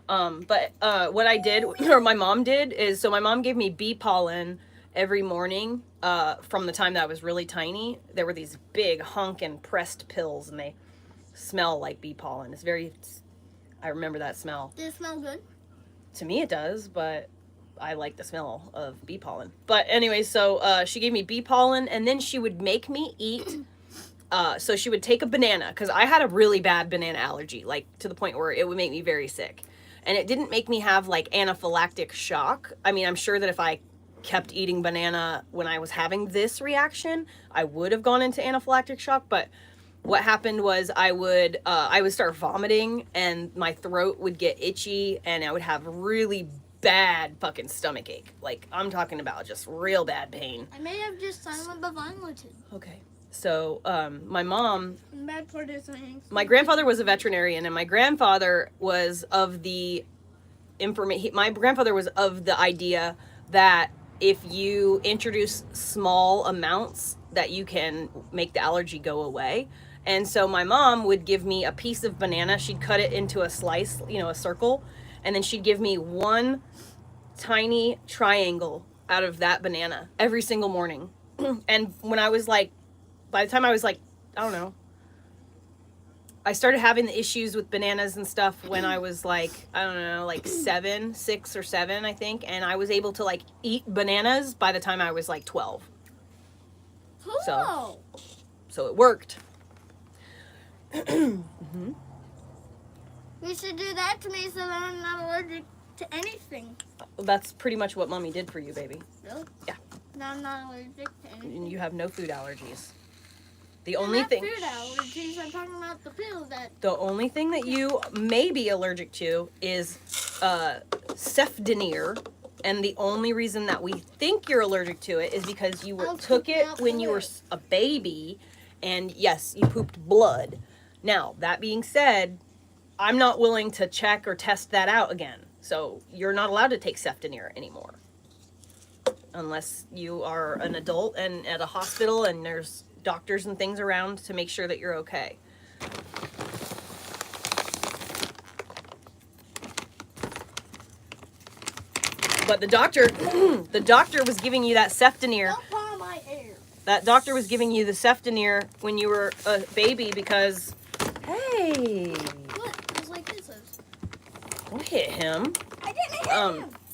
But what I did, or my mom did, is so my mom gave me bee pollen every morning from the time that I was really tiny. There were these big honkin' pressed pills, and they smell like bee pollen. I remember that smell. Does it smell good? To me it does, but I like the smell of bee pollen. But anyway, so she gave me bee pollen, and then she would make me eat. So she would take a banana, because I had a really bad banana allergy, like to the point where it would make me very sick. And it didn't make me have like anaphylactic shock. I mean, I'm sure that if I kept eating banana when I was having this reaction, I would have gone into anaphylactic shock. But what happened was I would start vomiting, and my throat would get itchy, and I would have really bad fucking stomach ache. Like, I'm talking about just real bad pain. I may have just silent but violated. Okay. So, my mom... Bad part is my grandfather was a veterinarian, and my grandfather was of the my grandfather was of the idea that if you introduce small amounts, that you can make the allergy go away. And so my mom would give me a piece of banana. She'd cut it into a slice, a circle, and then she'd give me one tiny triangle out of that banana every single morning. And when I was like, by the time I was like, I don't know, I started having the issues with bananas and stuff when I was like, I don't know, like 6 or 7, I think. And I was able to like eat bananas by the time I was like 12. Oh. So it worked. Mm-hmm. You should do that to me so that I'm not allergic to anything. That's pretty much what Mommy did for you, baby. Really? Yeah. Now I'm not allergic to anything. And you have no food allergies. The Not only thing... food allergies. I'm talking about the pills that... The only thing that you may be allergic to is Self-sufficiency. And the only reason that we think you're allergic to it is because you took it when you were a baby, and yes, you pooped blood. Now, that being said, I'm not willing to check or test that out again. So you're not allowed to take Self-sufficiency anymore. Unless you are an adult and at a hospital and there's doctors and things around to make sure that you're okay. But the doctor was giving you that Self-sufficiency. Don't paw my hair. That doctor was giving you the Self-sufficiency when you were a baby because, hey. What? It was like this. Don't hit him. I didn't hit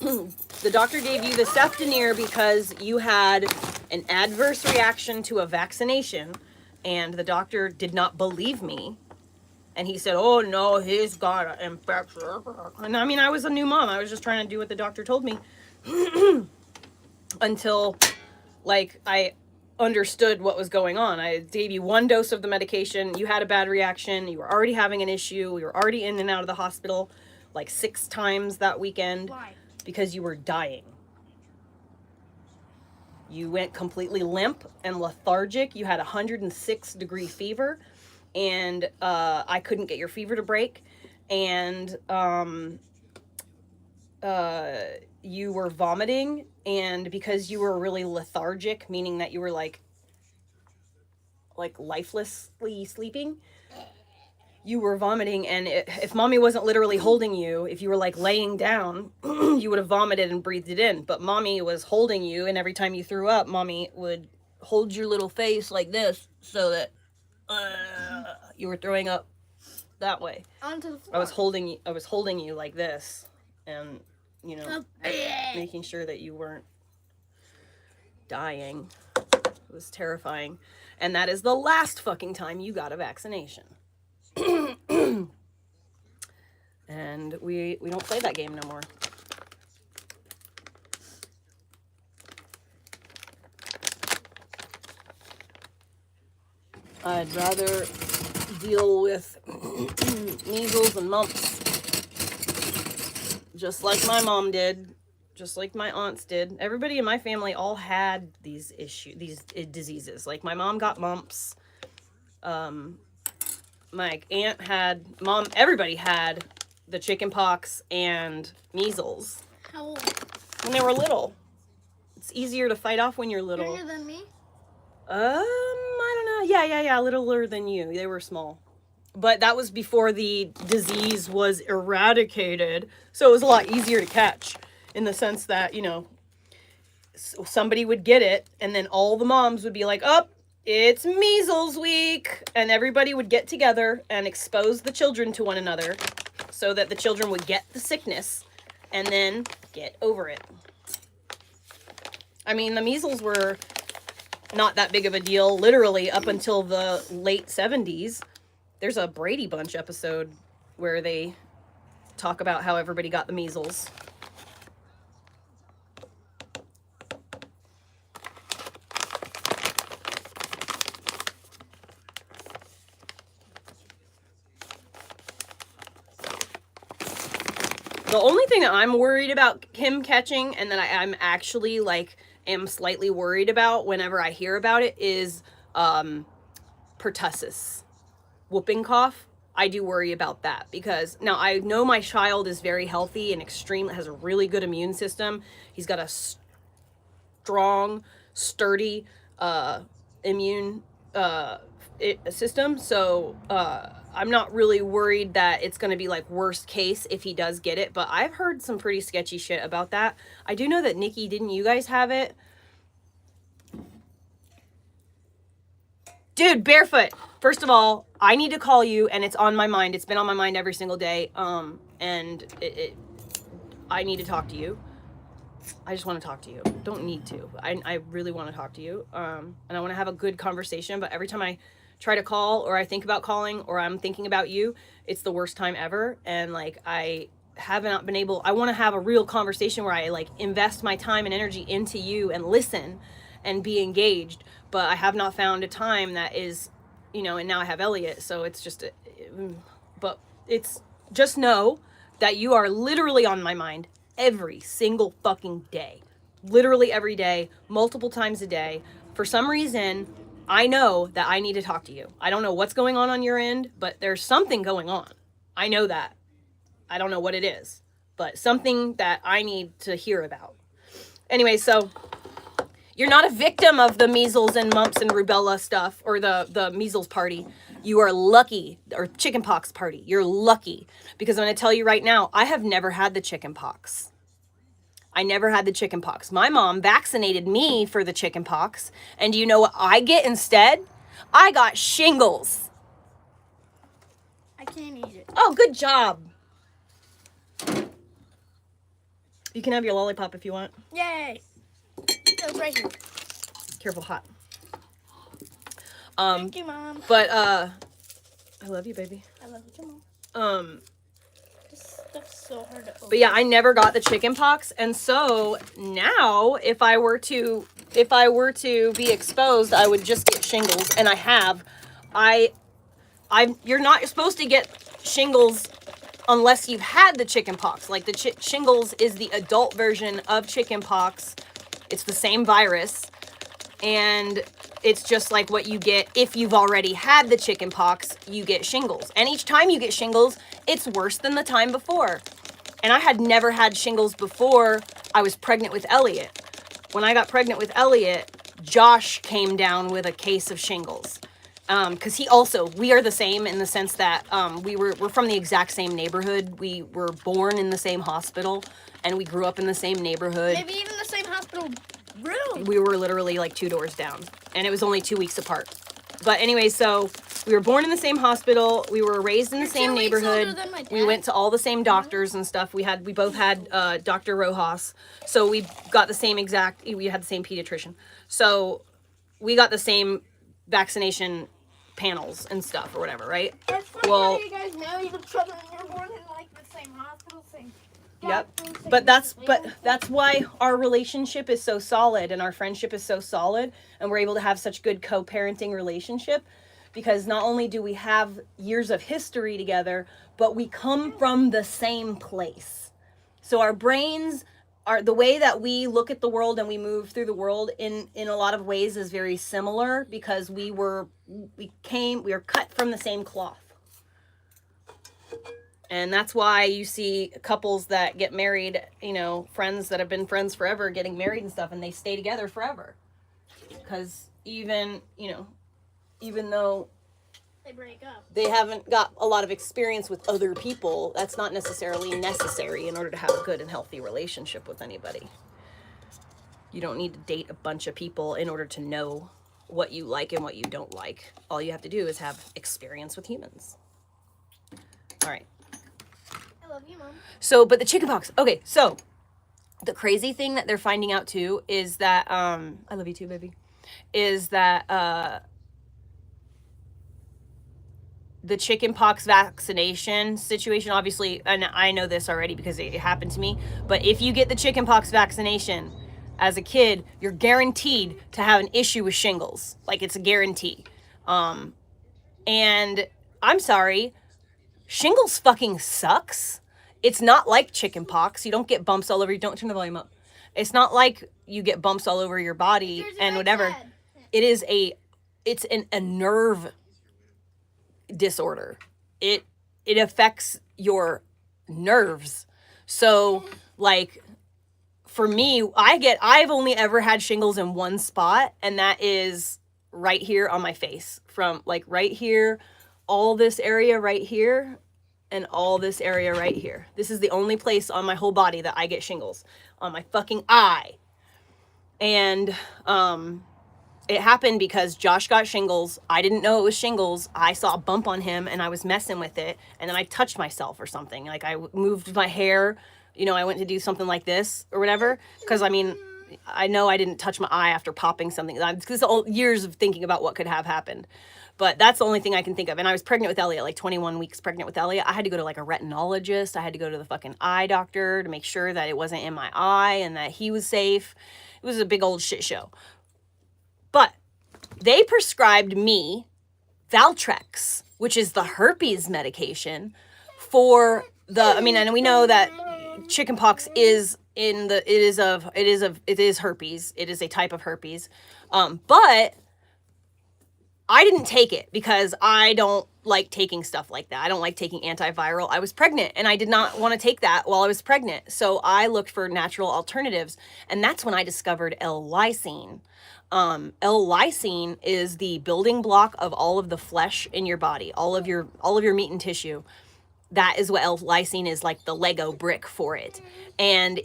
him. The doctor gave you the Self-sufficiency because you had an adverse reaction to a vaccination, and the doctor did not believe me. And he said, oh, no, he's got an infection. And I mean, I was a new mom. I was just trying to do what the doctor told me until, like, I understood what was going on. I gave you 1 dose of the medication. You had a bad reaction. You were already having an issue. We were already in and out of the hospital like 6 times that weekend. Why? Because you were dying. You went completely limp and lethargic. You had 106-degree fever. And I couldn't get your fever to break, and you were vomiting, and because you were really lethargic, meaning that you were like lifelessly sleeping, you were vomiting, and if Mommy wasn't literally holding you, if you were like laying down, you would have vomited and breathed it in, but Mommy was holding you, and every time you threw up, Mommy would hold your little face like this so that you were throwing up that way. Onto the floor. I was holding you like this, and making sure that you weren't dying. It was terrifying. And that is the last fucking time you got a vaccination. And we don't play that game no more. I'd rather deal with measles and mumps, just like my mom did, just like my aunts did. Everybody in my family all had these diseases. Like my mom got mumps. My aunt had, everybody had the chicken pox and measles. How old? When they were little. It's easier to fight off when you're little. Younger than me? I don't know. Yeah, littler than you. They were small. But that was before the disease was eradicated. So it was a lot easier to catch in the sense that, you know, somebody would get it and then all the moms would be like, oh, it's measles week. And everybody would get together and expose the children to one another so that the children would get the sickness and then get over it. I mean, the measles were not that big of a deal, literally up until the late 70s. There's a Brady Bunch episode where they talk about how everybody got the measles. The only thing that I'm worried about him catching, and that I'm actually like am slightly worried about whenever I hear about it, is pertussis, whooping cough. I do worry about that because now I know my child is very healthy and has a really good immune system. He's got a strong, sturdy immune system. So I'm not really worried that it's going to be like worst case if he does get it, but I've heard some pretty sketchy shit about that. I do know that Nikki, didn't you guys have it? Dude, Barefoot. First of all, I need to call you and it's on my mind. It's been on my mind every single day. And I need to talk to you. I just want to talk to you. Don't need to. I really want to talk to you. And I want to have a good conversation, but every time I try to call or I think about calling or I'm thinking about you, it's the worst time ever. And like, I haven't been able, I want to have a real conversation where I like invest my time and energy into you and listen and be engaged. But I have not found a time that is, you know, and now I have Elliot. So it's just, but it's just know that you are literally on my mind every single fucking day. Literally every day, multiple times a day. For some reason, I know that I need to talk to you. I don't know what's going on your end, but there's something going on. I know that. I don't know what it is, but something that I need to hear about. Anyway, so you're not a victim of the measles and mumps and rubella stuff or the measles party. You are lucky, or chickenpox party. You're lucky because I'm going to tell you right now, I have never had the chickenpox. I never had the chickenpox. My mom vaccinated me for the chickenpox. And do you know what I get instead? I got shingles. I can't eat it. Oh, good job. You can have your lollipop if you want. Yay. It's right here. Careful, hot. Thank you, Mom. But, I love you, baby. I love you too, Mom. This stuff's so hard to open. But yeah, I never got the chicken pox, and so now if I were to be exposed, I would just get shingles, and I have. You're not supposed to get shingles unless you've had the chicken pox. Like the shingles is the adult version of chicken pox. It's the same virus, and it's just like what you get if you've already had the chicken pox, you get shingles. And each time you get shingles, it's worse than the time before. And I had never had shingles before I was pregnant with Elliot. When I got pregnant with Elliot, Josh came down with a case of shingles. Because we are the same in the sense that we're from the exact same neighborhood. We were born in the same hospital, and we grew up in the same neighborhood. Maybe even the same hospital room. We were literally like 2 doors down, and it was only 2 weeks apart. But anyway, so we were born in the same hospital. We were raised in the same neighborhood. We went to all the same doctors and stuff. We both had Dr. Rojas, so we got the same we had the same pediatrician. So we got the same vaccination panels and stuff or whatever, right? It's funny Well, how you guys know each other and you're born in like the same hospital, same. Yep. doctor, same But family. that's why our relationship is so solid and our friendship is so solid, and we're able to have such good co-parenting relationship, because not only do we have years of history together, but we come from the same place. So our brains are, the way that we look at the world and we move through the world in a lot of ways is very similar, because we are cut from the same cloth. And that's why you see couples that get married, you know, friends that have been friends forever getting married and stuff, and they stay together forever. Because even though They break up. they haven't got a lot of experience with other people, that's not necessarily necessary in order to have a good and healthy relationship with anybody. You don't need to date a bunch of people in order to know what you like and what you don't like. All you have to do is have experience with humans. All right. I love you, Mom. So, but the chickenpox. Okay, so the crazy thing that they're finding out too is that I love you too, baby. Is that the chickenpox vaccination situation, obviously, and I know this already because it happened to me, but if you get the chickenpox vaccination as a kid, you're guaranteed to have an issue with shingles. Like, it's a guarantee. And I'm sorry, shingles fucking sucks. It's not like chickenpox. You don't get bumps all over you. Don't turn the volume up. It's not like you get bumps all over your body and whatever. It's a nerve disorder. It affects your nerves. So, like, for me, I've only ever had shingles in one spot, and that is right here on my face. From like right here, all this area right here, and all this area right here. This is the only place on my whole body that I get shingles, on my fucking eye. And it happened because Josh got shingles. I didn't know it was shingles. I saw a bump on him and I was messing with it, and then I touched myself or something. Like, I moved my hair, you know, I went to do something like this or whatever, because I mean, I know I didn't touch my eye after popping something. Because years of thinking about what could have happened. But that's the only thing I can think of. And I was pregnant with Elliot, like 21 weeks pregnant with Elliot. I had to go to like a retinologist. I had to go to the fucking eye doctor to make sure that it wasn't in my eye and that he was safe. It was a big old shit show. But they prescribed me Valtrex, which is the herpes medication for and we know that chickenpox is it is herpes. It is a type of herpes. But I didn't take it because I don't like taking stuff like that. I don't like taking antiviral. I was pregnant and I did not want to take that while I was pregnant. So I looked for natural alternatives, and that's when I discovered L-lysine. L-lysine is the building block of all of the flesh in your body, all of your meat and tissue. That is what L-lysine is, like the Lego brick for it. And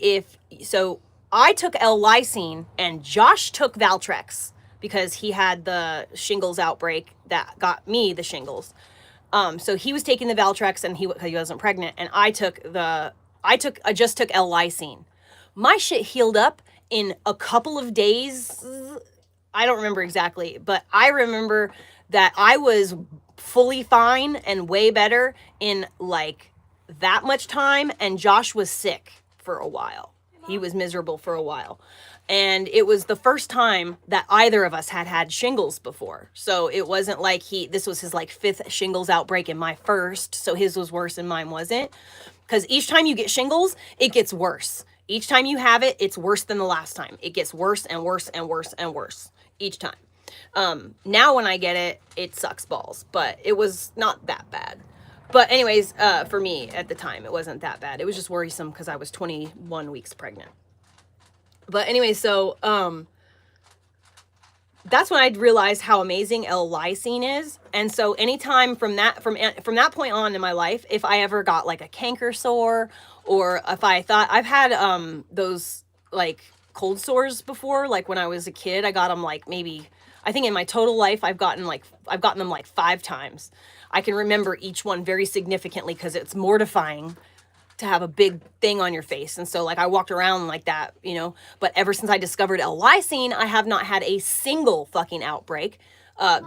I took L-lysine and Josh took Valtrex because he had the shingles outbreak that got me the shingles. So he was taking the Valtrex and he wasn't pregnant, and I just took L-lysine. My shit healed up in a couple of days. I don't remember exactly, but I remember that I was fully fine and way better in like that much time, and Josh was sick for a while. He was miserable for a while. And it was the first time that either of us had shingles before. So it wasn't like this was his like 5th shingles outbreak and my first. So his was worse and mine wasn't. Because each time you get shingles, it gets worse. Each time you have it, it's worse than the last time. It gets worse and worse and worse and worse each time. Now when I get it, it sucks balls. But it was not that bad. But anyways, for me at the time, it wasn't that bad. It was just worrisome because I was 21 weeks pregnant. But anyway, so that's when I realized how amazing L-lysine is. And so anytime from that point on in my life, if I ever got like a canker sore, or if I thought I've had those like cold sores before, like when I was a kid, I got them like maybe, I think in my total life, I've gotten them like 5 times. I can remember each one very significantly because it's mortifying to have a big thing on your face. And so like I walked around like that, you know, but ever since I discovered L-lysine, I have not had a single fucking outbreak,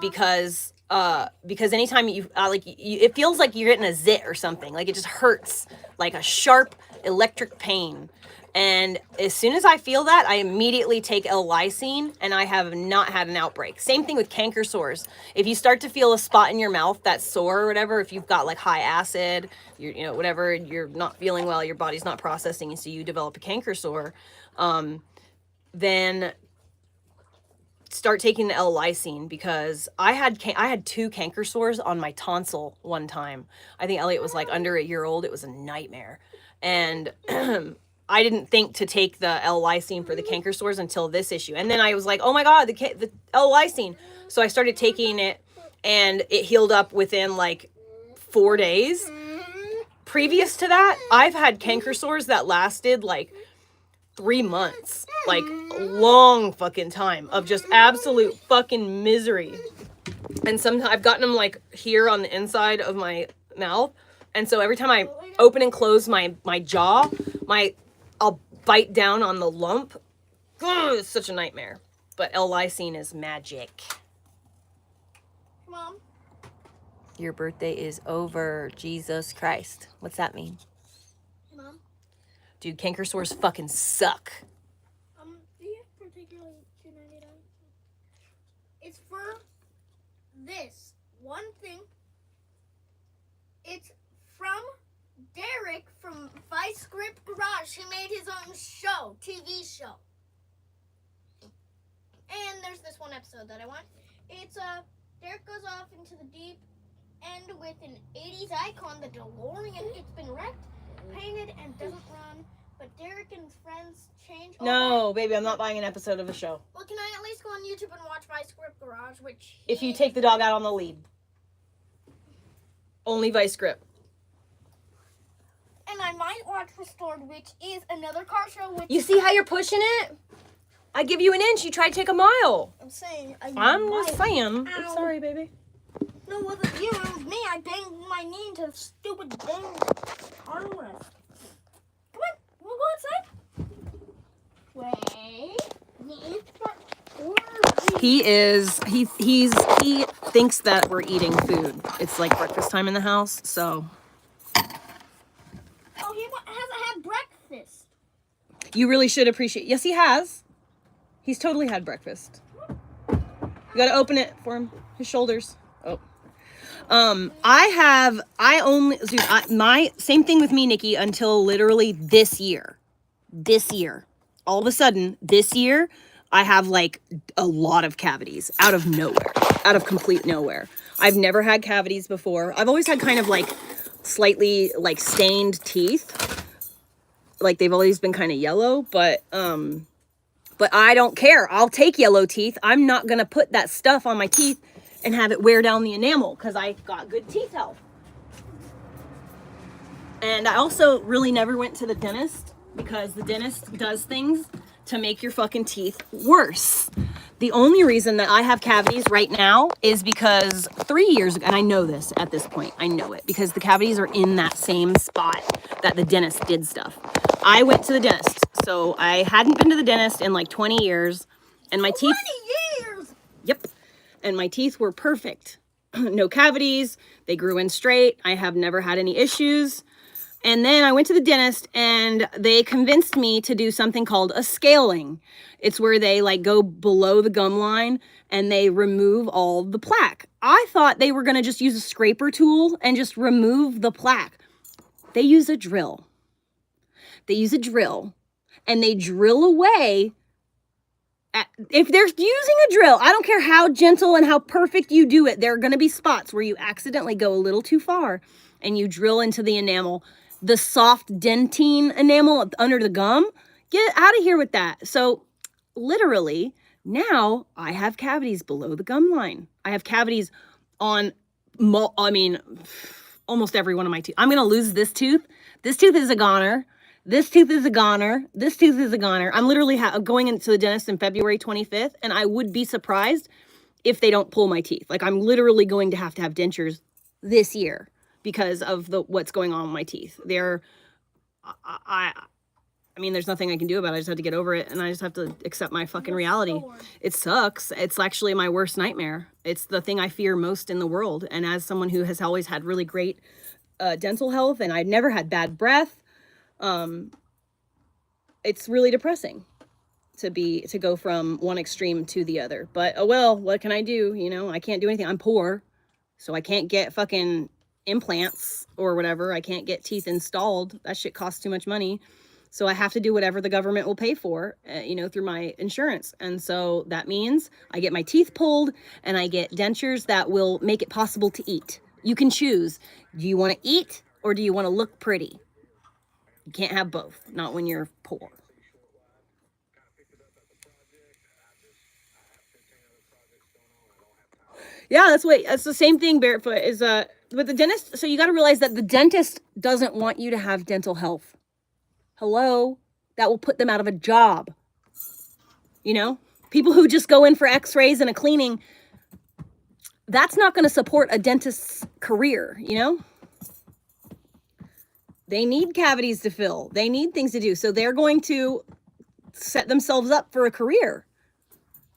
because anytime it feels like you're getting a zit or something, like it just hurts, like a sharp electric pain. And as soon as I feel that, I immediately take L-lysine, and I have not had an outbreak. Same thing with canker sores. If you start to feel a spot in your mouth that's sore or whatever, if you've got like high acid, whatever, you're not feeling well, your body's not processing, and so you develop a canker sore, then start taking the L-lysine, because I had 2 canker sores on my tonsil one time. I think Elliot was like under a year old. It was a nightmare. And I didn't think to take the L-lysine for the canker sores until this issue. And then I was like, oh my God, the L-lysine. So I started taking it, and it healed up within like 4 days. Previous to that, I've had canker sores that lasted like 3 months, like long fucking time of just absolute fucking misery. And sometimes I've gotten them like here on the inside of my mouth. And so every time I open and close my jaw, I'll bite down on the lump. Ugh, it's such a nightmare. But L-lysine is magic. Mom. Your birthday is over. Jesus Christ. What's that mean? Mom. Dude, canker sores fucking suck. Do you have particularly $2.99? It's for this one thing. It's from Derek from Vice Grip Garage. He made his own show, TV show. And there's this one episode that I want. It's Derek goes off into the deep end with an 80s icon, the DeLorean. It's been wrecked, painted, and doesn't run. But Derek and his friends change. No, baby, I'm not buying an episode of the show. Well, can I at least go on YouTube and watch Vice Grip Garage, which... If you take the dog out on the lead. Only Vice Grip. And I might watch Restored, which is another car show. Which You see how you're pushing it? I give you an inch, you try to take a mile. I'm saying. I'm just saying. Ow. I'm sorry, baby. No, it wasn't you. It was me. I banged my knee into the stupid dang armrest. Come on. We'll go outside. Wait. He thinks that we're eating food. It's like breakfast time in the house, so. Oh, he hasn't had breakfast. You really should appreciate. Yes, he has. He's totally had breakfast. You gotta open it for him. His shoulders. Oh. My same thing with me, Nikki, until literally this year. All of a sudden, this year, I have like a lot of cavities out of nowhere, out of complete nowhere. I've never had cavities before. I've always had kind of like slightly like stained teeth. Like they've always been kind of yellow, but I don't care. I'll take yellow teeth. I'm not going to put that stuff on my teeth and have it wear down the enamel because I got good teeth health. And I also really never went to the dentist because the dentist does things to make your fucking teeth worse. The only reason that I have cavities right now is because 3 years ago, and I know this at this point, I know it, because the cavities are in that same spot that the dentist did stuff. I went to the dentist, so I hadn't been to the dentist in like 20 years, and my teeth... 20 years? Yep. And my teeth were perfect. No cavities, they grew in straight, I have never had any issues. And then I went to the dentist and they convinced me to do something called a scaling. It's where they like go below the gum line and they remove all the plaque. I thought they were going to just use a scraper tool and just remove the plaque. They use a drill. And they drill away. If they're using a drill, I don't care how gentle and how perfect you do it, there are going to be spots where you accidentally go a little too far and you drill into the enamel. The soft dentine enamel under the gum, get out of here with that. So literally now I have cavities below the gum line. I have cavities on, almost every one of my teeth. I'm going to lose this tooth. This tooth is a goner. This tooth is a goner. This tooth is a goner. I'm literally going into the dentist in February 25th, and I would be surprised if they don't pull my teeth. Like I'm literally going to have dentures this year because of what's going on with my teeth. They're I mean, there's nothing I can do about it. I just have to get over it, and I just have to accept my fucking reality. It sucks. It's actually my worst nightmare. It's the thing I fear most in the world. And as someone who has always had really great dental health, and I'd never had bad breath, it's really depressing to go from one extreme to the other. But oh well, what can I do? You know, I can't do anything. I'm poor, so I can't get fucking implants or whatever. I can't get teeth installed. That shit costs too much money. So I have to do whatever the government will pay for, you know, through my insurance. And so that means I get my teeth pulled and I get dentures that will make it possible to eat. You can choose. Do you want to eat or do you want to look pretty? You can't have both, not when you're poor. Yeah, that's the same thing, Barefoot, is with the dentist. So you got to realize that the dentist doesn't want you to have dental health. Hello? That will put them out of a job. You know? People who just go in for x-rays and a cleaning, that's not going to support a dentist's career, you know? They need cavities to fill. They need things to do. So they're going to set themselves up for a career.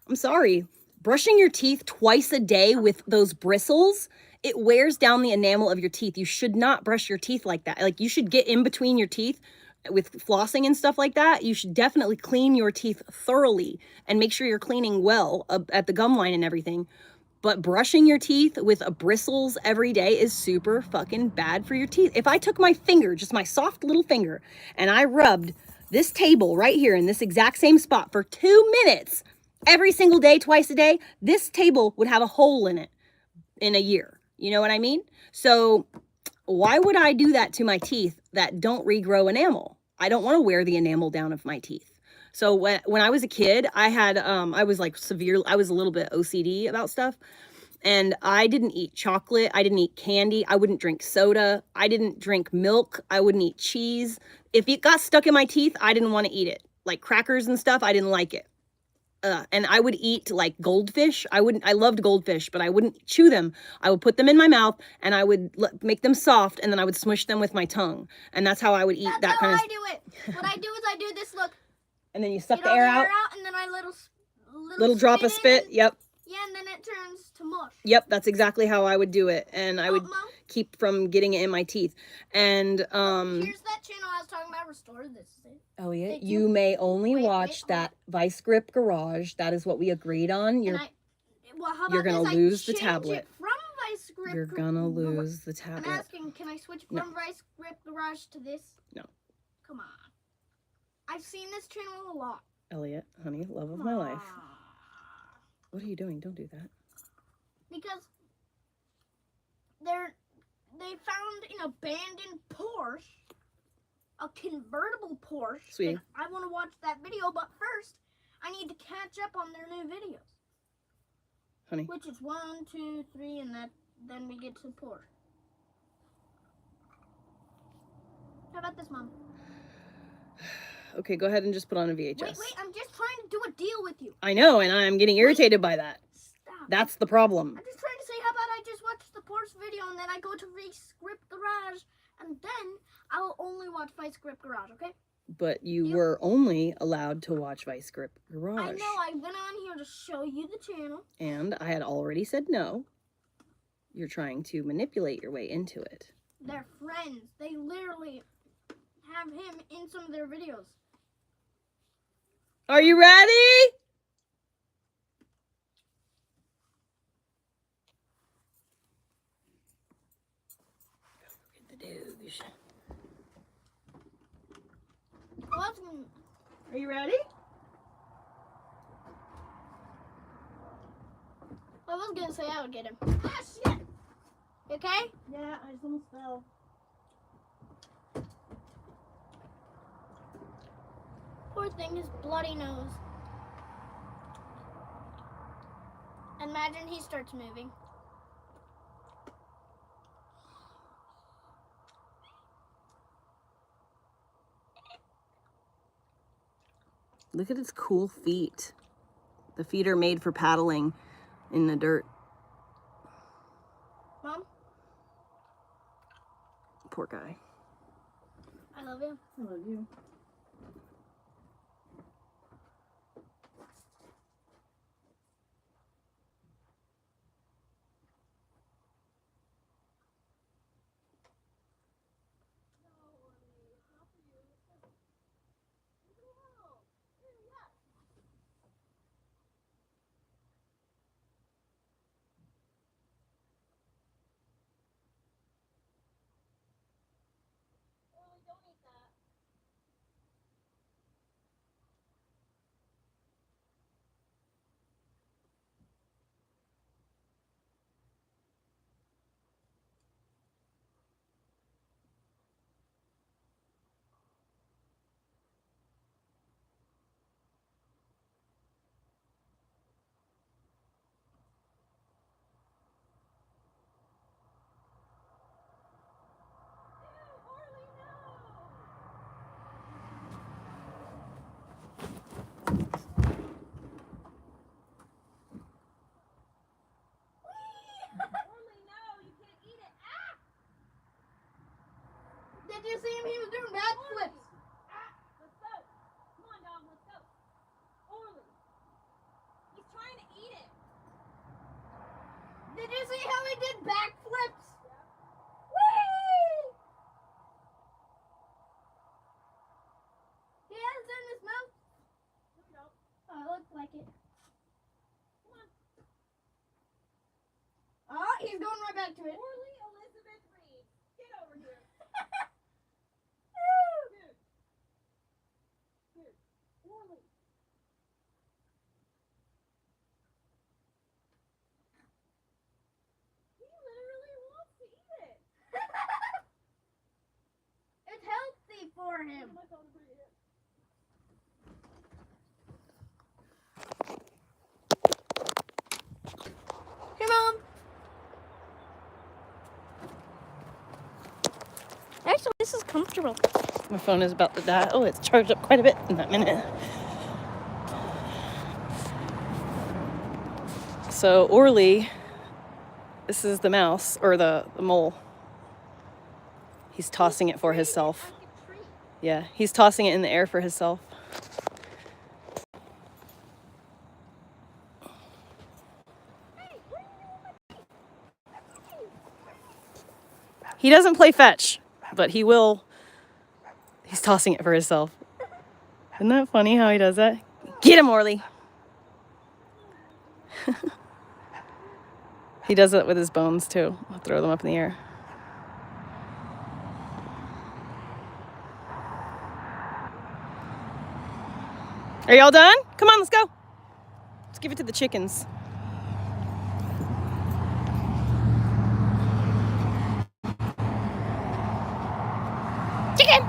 I'm sorry. Brushing your teeth twice a day with those bristles, it wears down the enamel of your teeth. You should not brush your teeth like that. Like, you should get in between your teeth with flossing and stuff like that. You should definitely clean your teeth thoroughly and make sure you're cleaning well at the gum line and everything. But brushing your teeth with bristles every day is super fucking bad for your teeth. If I took my finger, just my soft little finger, and I rubbed this table right here in this exact same spot for 2 minutes every single day, twice a day, this table would have a hole in it in a year. You know what I mean? So why would I do that to my teeth that don't regrow enamel? I don't want to wear the enamel down of my teeth. So when I was a kid, I was like I was a little bit OCD about stuff. And I didn't eat chocolate. I didn't eat candy. I wouldn't drink soda. I didn't drink milk. I wouldn't eat cheese. If it got stuck in my teeth, I didn't want to eat it. Like crackers and stuff, I didn't like it. And I would eat like goldfish. I loved goldfish, but I wouldn't chew them. I would put them in my mouth and I would make them soft, and then I would smush them with my tongue. And that's how I would eat that kind of. That's how I do it. What I do is I do this, look. And then you suck the air out. And then I little drop of spit. Yep. Yeah, and then it turns to mush. Yep, that's exactly how I would do it. And I would keep from getting it in my teeth. And here's that channel I was talking about, Restore This. Oh yeah, you may only watch that Vice Grip Garage. That is what we agreed on. You're gonna lose the tablet. From Vice Grip. You're gonna lose the tablet. I'm asking, can I switch from Vice Grip Garage to this? No. Come on. I've seen this channel a lot. Elliot, honey, love of my life. What are you doing? Don't do that. Because they found an abandoned Porsche, a convertible Porsche. Sweetie. I want to watch that video, but first I need to catch up on their new videos. Honey. Which is 1, 2, 3, and then we get to Porsche. How about this, Mom? Okay, go ahead and just put on a VHS. Wait, I'm just trying to do a deal with you. I know, and I'm getting irritated by that. Stop. That's the problem. I'm just trying to say, how about I just watch the Porsche video and then I go to Vice Grip Garage and then I will only watch Vice Grip Garage, okay? But you were only allowed to watch Vice Grip Garage. I know, I went on here to show you the channel. And I had already said no. You're trying to manipulate your way into it. They're friends. They literally have him in some of their videos. Are you ready? Get the douche. Are you ready? I was gonna say I would get him. Ah, shit! You okay? Yeah, I just almost fell. Poor thing, his bloody nose. Imagine he starts moving. Look at its cool feet. The feet are made for paddling in the dirt. Mom? Poor guy. I I love you. I love you. Did you see him? He was doing backflips. Let's go. Come on, dog. Let's go. Orly. He's trying to eat it. Did you see how he did backflips? Yeah. Whee! He has it in his mouth. No, we don't. Oh, it looked like it. Come on. Oh, he's going right back to it. Orly Elizabeth Reed. Get over here. Dude. Orly. He literally wants to eat it. It's healthy for him. My phone is right here. Hey, Mom. Actually, this is comfortable. My phone is about to die. Oh, it's charged up quite a bit in that minute. So Orly, this is the mouse, or the mole. He's tossing it for himself. Yeah, he's tossing it in the air for himself. He doesn't play fetch, but he will. He's tossing it for himself. Isn't that funny how he does that? Get him, Orly. He does it with his bones too. I'll throw them up in the air. Are y'all done? Come on, let's go. Let's give it to the chickens. Chicken!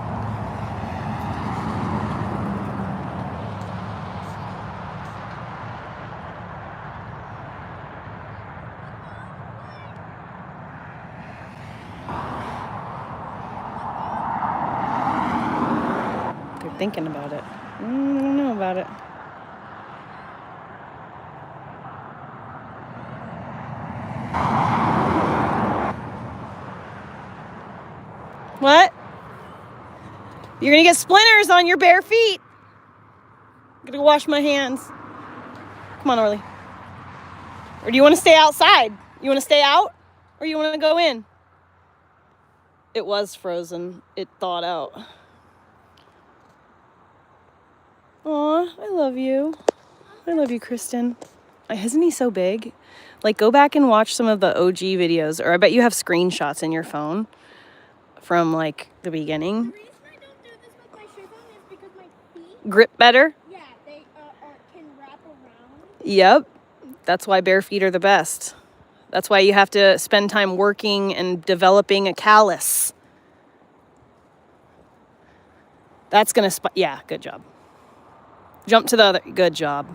They're thinking about it. I don't know about it. What? You're gonna get splinters on your bare feet. I'm gonna wash my hands. Come on, Orly. Or do you want to stay outside? You want to stay out? Or you want to go in? It was frozen. It thawed out. Aw, I love you. I love you, Kristen. Isn't he so big? Like, go back and watch some of the OG videos, or I bet you have screenshots in your phone from, like, the beginning. The reason I don't do this with my shoe phone is because my feet, Grip better? yeah, they can wrap around. Yep. That's why bare feet are the best. That's why you have to spend time working and developing a callus. That's gonna yeah, good job. Jump to the other, good job.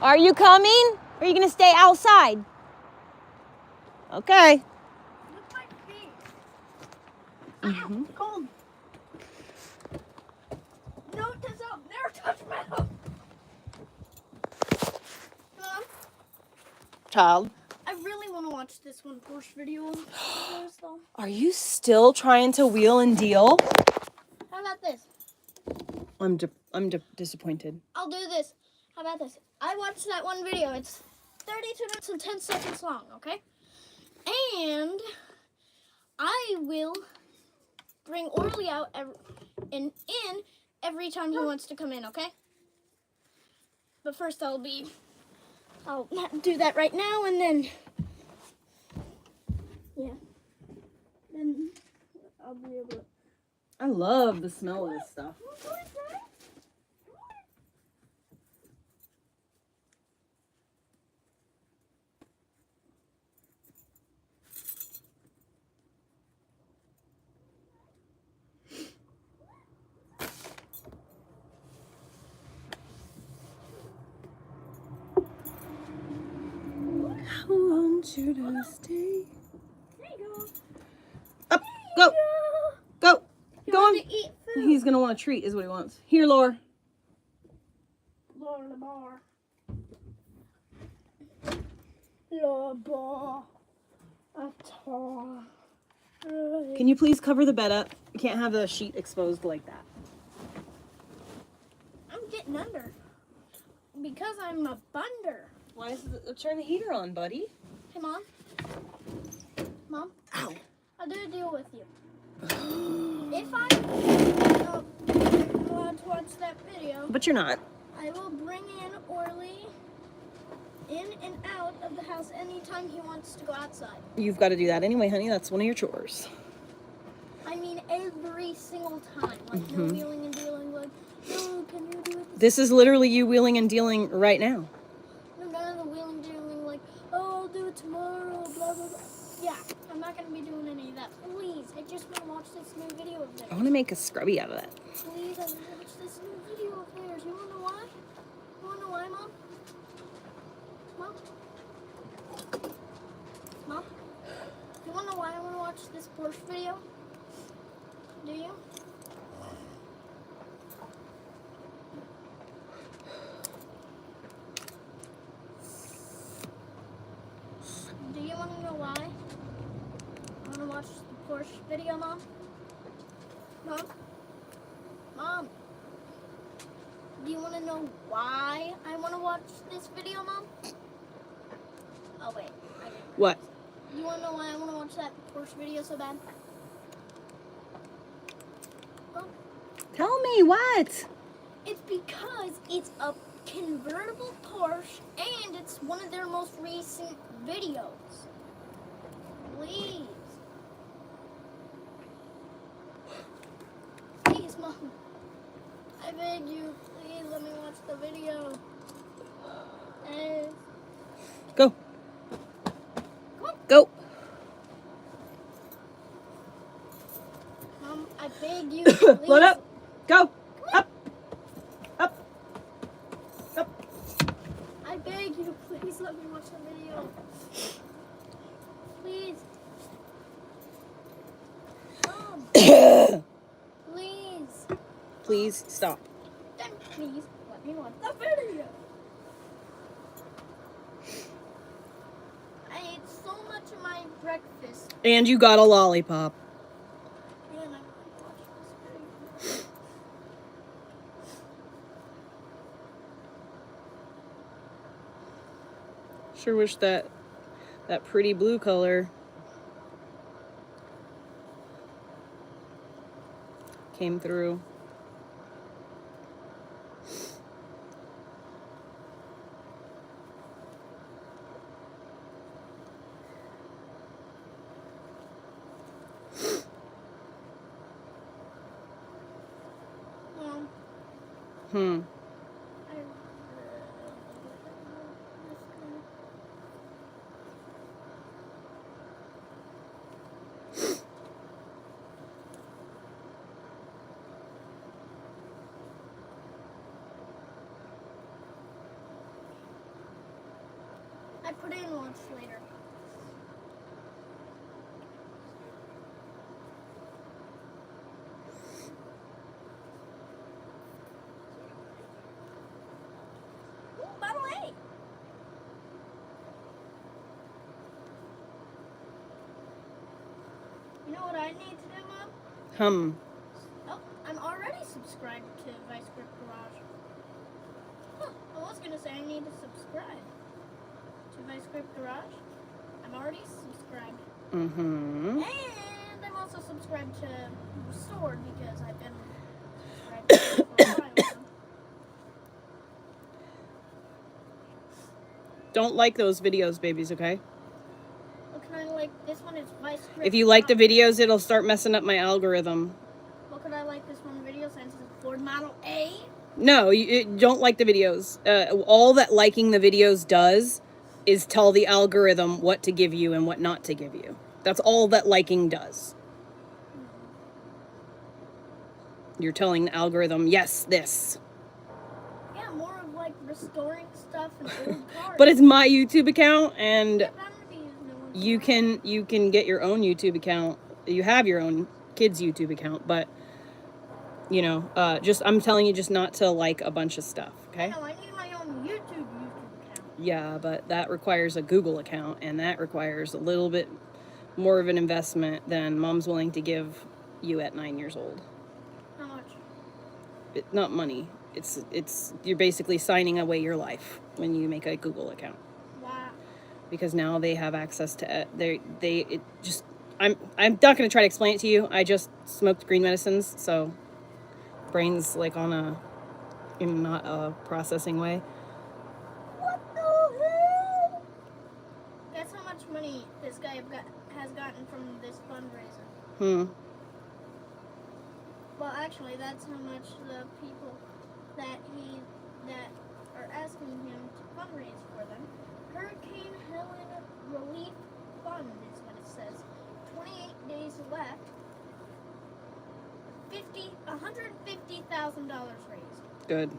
Are you coming? Or are you gonna stay outside? Okay. Look at my feet. Mm-hmm. Cold. Note to self, never touch metal. Mom, Child. I really want to watch watch this one Porsche video of yours, though. Are you still trying to wheel and deal? How about this? I'm disappointed. I'll do this. How about this? I watched that one video. It's 32 minutes and 10 seconds long, okay? And I will bring Orly out and in every time he wants to come in, okay? But first I'll do that right now, and then, yeah. Then I'll be able to. I love the smell of this stuff. I want you to stay. There you go. Up, go, go, You go want on. to eat food? He's gonna want a treat, is what he wants. Here, Laura. Laura bar. Laura bar. Can you please cover the bed up? You can't have the sheet exposed like that. I'm getting under. Because I'm a bunder. Why is turn the heater on, buddy? Hey, Mom. Mom, Ow. I'll do a deal with you. If I'm allowed to watch that video, But you're not. I will bring in Orly in and out of the house anytime he wants to go outside. You've got to do that anyway, honey. That's one of your chores. I mean, every single time. Like, no wheeling and dealing. Like, no, can you do it? This is literally you wheeling and dealing right now. No, none of the wheeling and dealing. Like, oh, I'll do it tomorrow. Blah blah blah. Yeah, I'm not gonna be doing any of that. Please, I just want to watch this new video of theirs. I want to make a scrubby out of that. Please, I want to watch this new video of theirs. You wanna know why? You wanna know why, Mom? Mom? Mom? You wanna know why I wanna watch this Porsche video? Do you? Do you want to know why I want to watch the Porsche video, Mom? Mom? Mom? Do you want to know why I want to watch this video, Mom? Oh, wait. I didn't. What? Do you want to know why I want to watch that Porsche video so bad? Well, Tell me what? it's because it's a convertible Porsche and it's one of their most recent videos. Please. Please, Mom. I beg you, please let me watch the video. Go. Come on. Go. Mom, I beg you, please. Load up. Go. Up. Up. Up. I beg you, please let me watch the video. Please. Mom. Please. Please stop. Then please let me watch the video. I ate so much of my breakfast. And you got a lollipop. And I want to watch this video. Sure wish that pretty blue color came through. Mom, Hmm. I this one. I put it in lunch later. Ooh, by the way, I need to do, Mom? Oh, I'm already subscribed to Vice Grip Garage. Huh, I was gonna say I need to subscribe to Vice Grip Garage. I'm already subscribed. Mm-hmm. And I'm also subscribed to Restored because I've been subscribed to it for a while now. Don't like those videos, babies, okay? Well, can I like this one? Is Vice Grip If you like the Garage. videos, it'll start messing up my algorithm. Well, could I like this one video since it's Ford Model A? No, you don't like the videos. All that liking the videos does is tell the algorithm what to give you and what not to give you. That's all that liking does. You're telling the algorithm, yes, this. Yeah, more of like restoring stuff and old cars. But it's my YouTube account, and Yeah, but I'm gonna be using it once in a while. you can get your own YouTube account. You have your own kids' YouTube account, but you know, just I'm telling you just not to like a bunch of stuff, okay? No, I need my own YouTube account. Yeah, but that requires a Google account, and that requires a little bit more of an investment than Mom's willing to give you at 9 years old. How much? Not money. It's you're basically signing away your life when you make a Google account. Wow. Because now they have access to I'm not going to try to explain it to you. I just smoked green medicines, so brain's like on a in not a processing way. What the hell? Guess how much money this guy has gotten from this fundraiser? Well, actually, that's how much the people that are asking him to fundraise for them. Hurricane Helen Relief Fund is what it says. 28 days left. $150,000 raised. Good.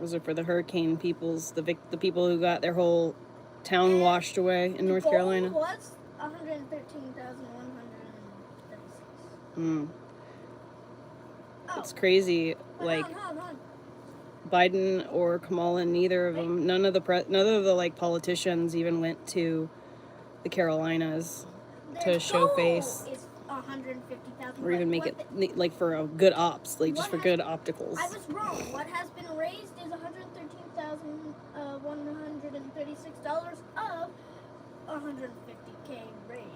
Those are for the hurricane peoples, the people who got their whole town And washed away in North goal Carolina. Was 113,136. It's crazy. Hold Like on. Biden or Kamala, neither of them, none of the like politicians even went to the Carolinas to show face. Is 150,000. Or even make it like for a good ops, like just for good opticals. I was wrong. What has been raised is $113,136 of 150K raised.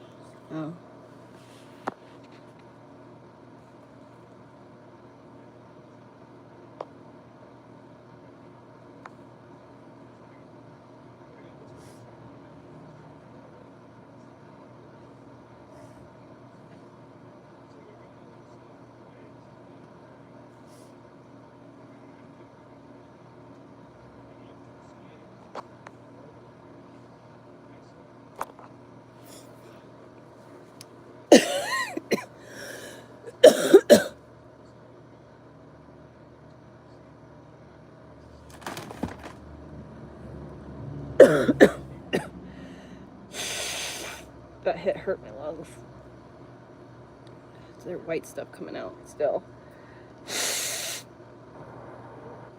Oh. That hurt my lungs. There's white stuff coming out still.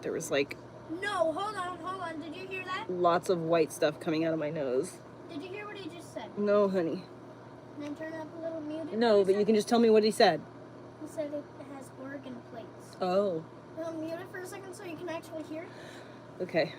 There was like... No, hold on. Did you hear that? Lots of white stuff coming out of my nose. Did you hear what he just said? No, honey. Then turn up a little muted. No, but you can just tell me what he said. He said it has organ plates. Oh. I'll mute it for a second so you can actually hear it. Okay.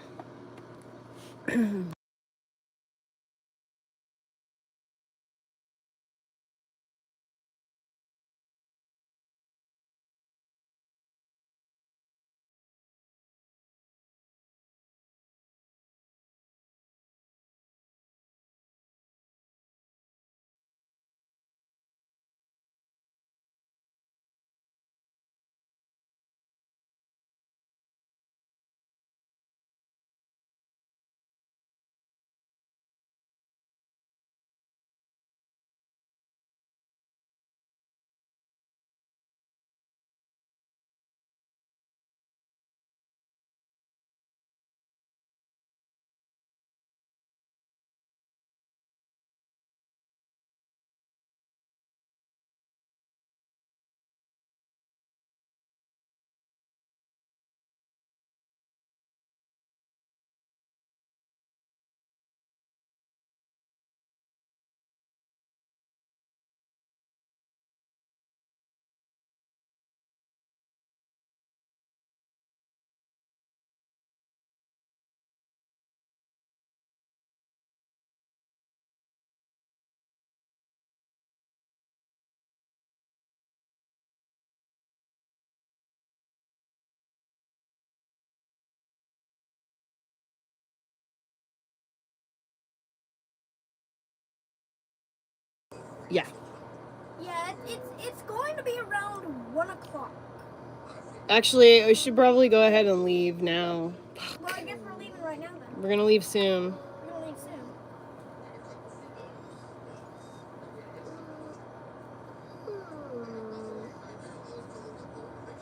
Yeah. Yeah, it's going to be around 1 o'clock. Actually, we should probably go ahead and leave now. Well, I guess we're leaving right now then. We're gonna leave soon. We're gonna leave soon.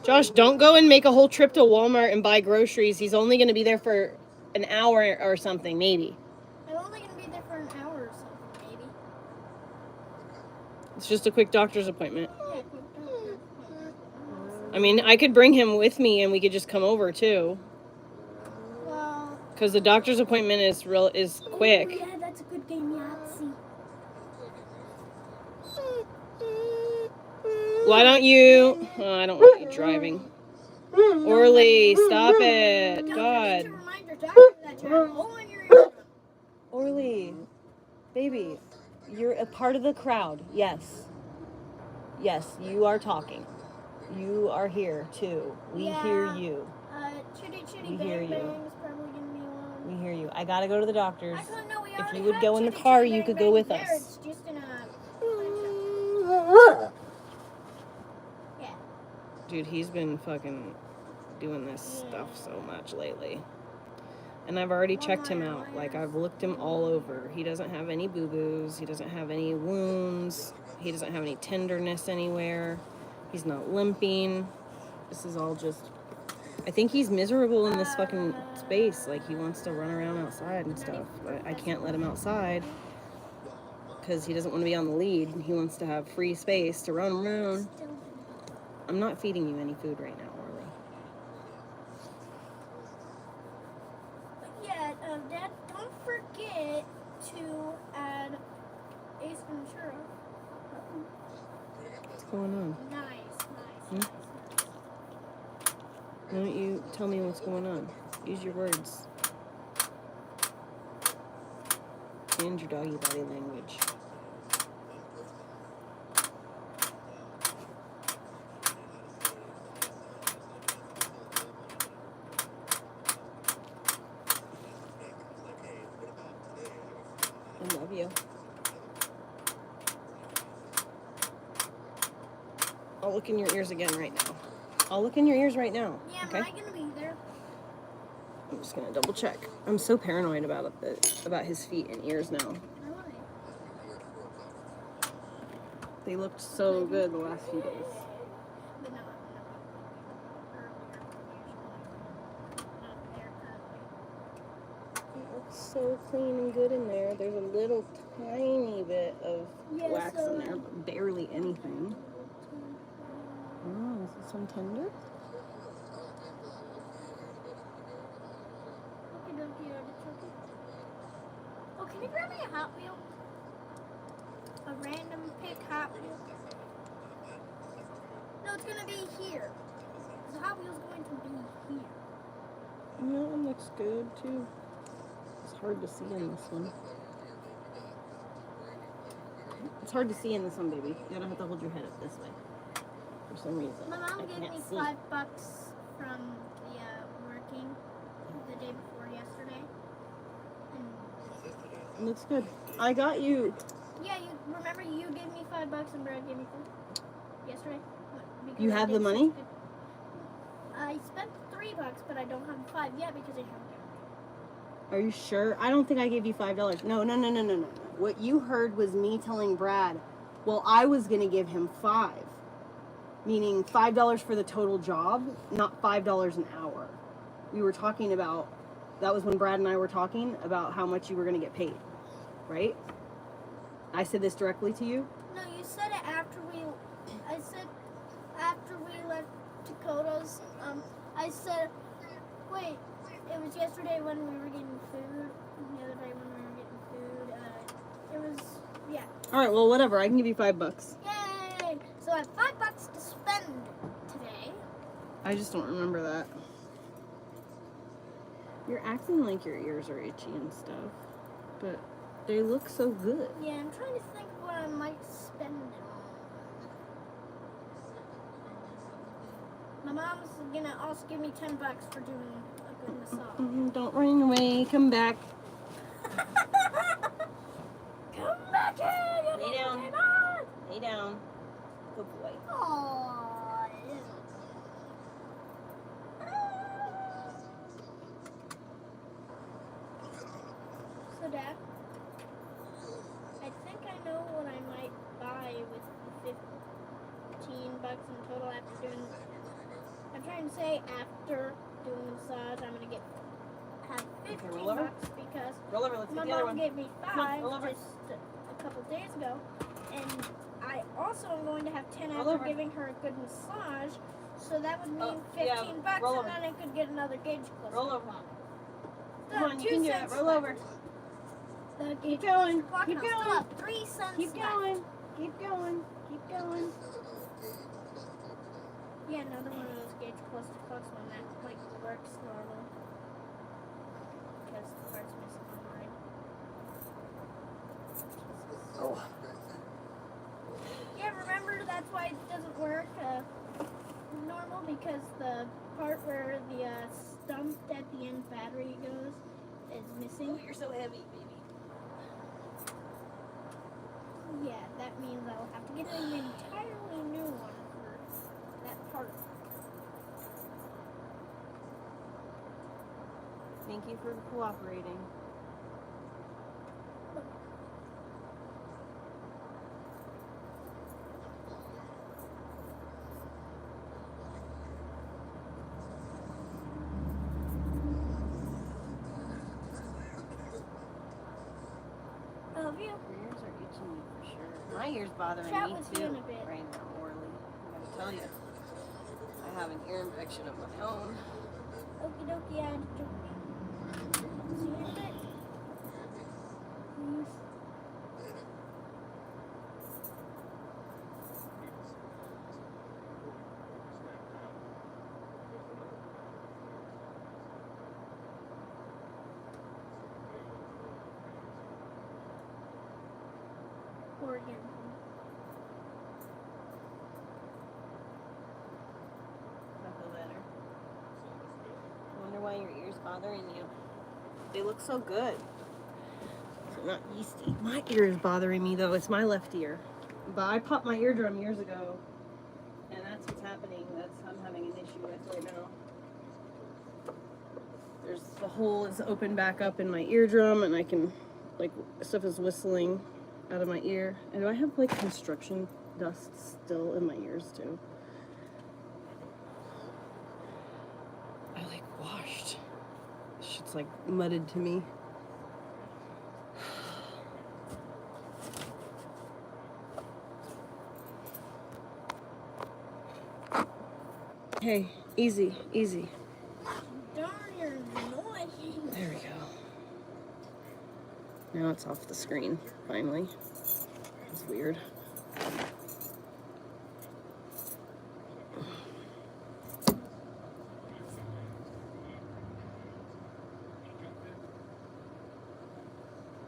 Josh, don't go and make a whole trip to Walmart and buy groceries. He's only gonna be there for an hour or something, maybe. I'm only gonna be there for an hour or something, maybe. It's just a quick doctor's appointment. Yeah, I mean, I could bring him with me and we could just come over too. well, Because the doctor's appointment is quick. yeah, that's a good game, Yahtzee. Why don't you... Oh, I don't want you driving. Orly, stop it. God. To remind your doctor that you have a hole in your ear. Orly, baby, you're a part of the crowd. Yes. Yes, you are talking. You are here too. We hear you. Chitty We Bang hear Bang you. is probably gonna be one. We hear you. I gotta go to the doctor's. Actually, no, we If already you would have go in the Chitty car, Chitty you Bang could go Bang with there. us. It's just in a... Yeah. Dude, he's been fucking doing this stuff so much lately. And I've already checked him out. Like, I've looked him all over. He doesn't have any boo-boos. He doesn't have any wounds. He doesn't have any tenderness anywhere. He's not limping. This is all just... I think he's miserable in this fucking space. Like, he wants to run around outside and stuff. But I can't let him outside. Because he doesn't want to be on the lead. He wants to have free space to run around. I'm not feeding you any food right now, Orly. Yeah, Dad, don't forget to add Ace Ventura. What's going on? Nice. Why don't you tell me what's going on? Use your words. And your doggy body language. I love you. I'll look in your ears again right now. I'll look in your ears right now. Yeah, Okay? am I gonna be there? I'm just gonna double check. I'm so paranoid about his feet and ears now. Really? They looked so good the last few days. But no, not there currently. It looks so clean and good in there. There's a little tiny bit of wax in there, but barely anything. Oh, is this one tender? Oh, can you grab me a Hot Wheel? A random pick Hot Wheel? No, it's gonna be here. The Hot Wheel's going to be here. That one looks good too. It's hard to see in this one. It's hard to see in this one, baby. You gotta have to hold your head up this way. For some reason. My mom I gave me can't see. $5 from the working the day before yesterday. And It looks good. I got you. yeah, you remember you gave me $5 and Brad gave me $4 yesterday. Because You I have did the such money? good- I spent $3, but I don't have 5 yet because I haven't. Are you sure? I don't think I gave you $5. No. What you heard was me telling Brad, well, I was gonna give him $5. Meaning $5 for the total job, not $5 an hour. We were talking about, that was when Brad and I were talking about how much you were gonna get paid, right? I said this directly to you? No, you said it after I said after we left Dakota's. I said, wait, it was yesterday when we were getting food. The other day when we were getting food. It was, yeah. All right, well, whatever. I can give you $5. Yay! So I have $5 to spend today. I just don't remember that. You're acting like your ears are itchy and stuff, but they look so good. Yeah, I'm trying to think what I might spend it on. My mom's gonna also give me $10 for doing a good massage. Don't run away. Come back. Come back here! Lay down. Come on! Lay down. Good boy. Aww. So, Dad, I think I know what I might buy with the $15 in total after doing. I'm trying to say after doing the massage, I'm gonna have $15 because Roll over. Let's my get the other mom one. gave me Come on, roll $5 over. just a couple days ago, and I also am going to have 10 Roll after over. giving her a good massage. So that would mean yeah, $15, roll and then I could get another gauge cluster Roll over. clock. Come on, you can do it. Roll over. The Keep gauge going. cluster clock, Keep and I'll going. still have 3 cents Keep left. going. Keep going. Keep going. Yeah, another one of those gauge cluster clocks when that like works normal. Because the part's missing on mine. Oh. Yeah, remember that's why it doesn't work normal, because the part where the stump at the end battery goes is missing. Oh, you're so heavy, baby. Yeah, that means I'll have to get an entirely new one for that part. Thank you for cooperating. I love you. Your ears are itching me for sure. My ear's bothering Chat me with too you in a bit. right now, Orly. I gotta tell you. I have an ear infection of my own. Okie dokie, I joking. See you in a bit. Please. Oregon. I feel better. I wonder why your ear's bothering you. They look so good. So not yeasty. My ear is bothering me though. It's my left ear. But I popped my eardrum years ago. And that's what's happening. I'm having an issue with right now. There's the hole is open back up in my eardrum, and I can, like, stuff is whistling out of my ear. And do I have like construction dust still in my ears too? I like washed. Shit's like mudded to me. Hey, easy, easy. Darn, you're annoying. There we go. Now it's off the screen, finally. It's weird.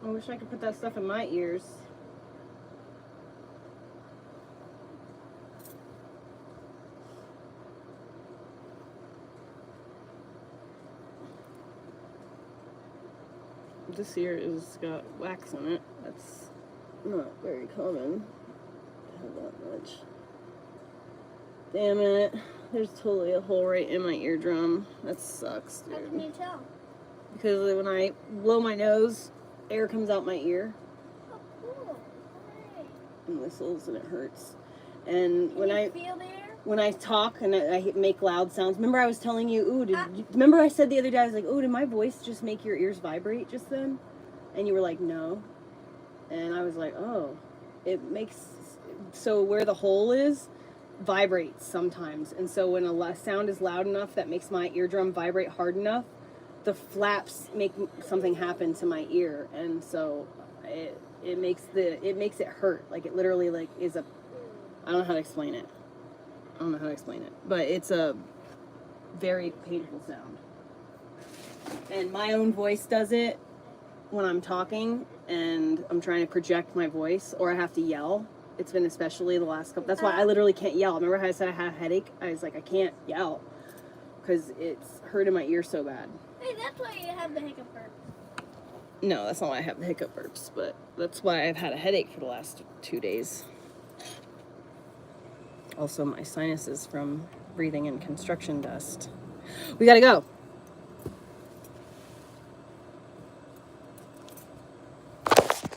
I wish I could put that stuff in my ears. This ear has got wax on it. That's not very common to have that much. Damn it. There's totally a hole right in my eardrum. That sucks, How dude. can you tell? Because when I blow my nose, air comes out my ear Oh, cool. Hooray. and whistles, and it hurts. And Can when you I feel the air? when I talk and I make loud sounds, remember I was telling you, remember I said the other day, I was like, ooh, did my voice just make your ears vibrate just then? And you were like, no. And I was like, oh, it makes, so where the hole is, vibrates sometimes. And so when a sound is loud enough that makes my eardrum vibrate hard enough, the flaps make something happen to my ear. And so it makes it hurt. Like it literally like is a, I don't know how to explain it. But it's a very painful sound. And my own voice does it when I'm talking and I'm trying to project my voice, or I have to yell. It's been especially the last couple. That's why I literally can't yell. Remember how I said I had a headache? I was like, I can't yell because it's hurting my ear so bad. Hey, that's why you have the hiccup burp. No, that's not why I have the hiccup burps, but that's why I've had a headache for the last 2 days. Also, my sinuses from breathing in construction dust. We gotta go.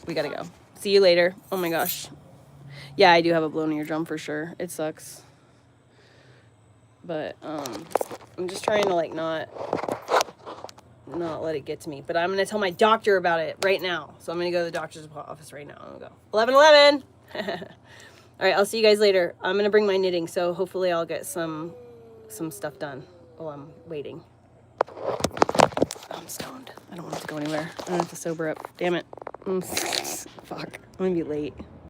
We gotta go. See you later. Oh my gosh. Yeah, I do have a blown eardrum for sure. It sucks. But I'm just trying to like not let it get to me. But I'm gonna tell my doctor about it right now. So I'm gonna go to the doctor's office right now. I'm gonna go 11:11. All right, I'll see you guys later. I'm gonna bring my knitting, so hopefully I'll get some stuff done while I'm waiting. I'm stoned. I don't want to go anywhere. I don't have to sober up. Damn it. Fuck. I'm gonna be late.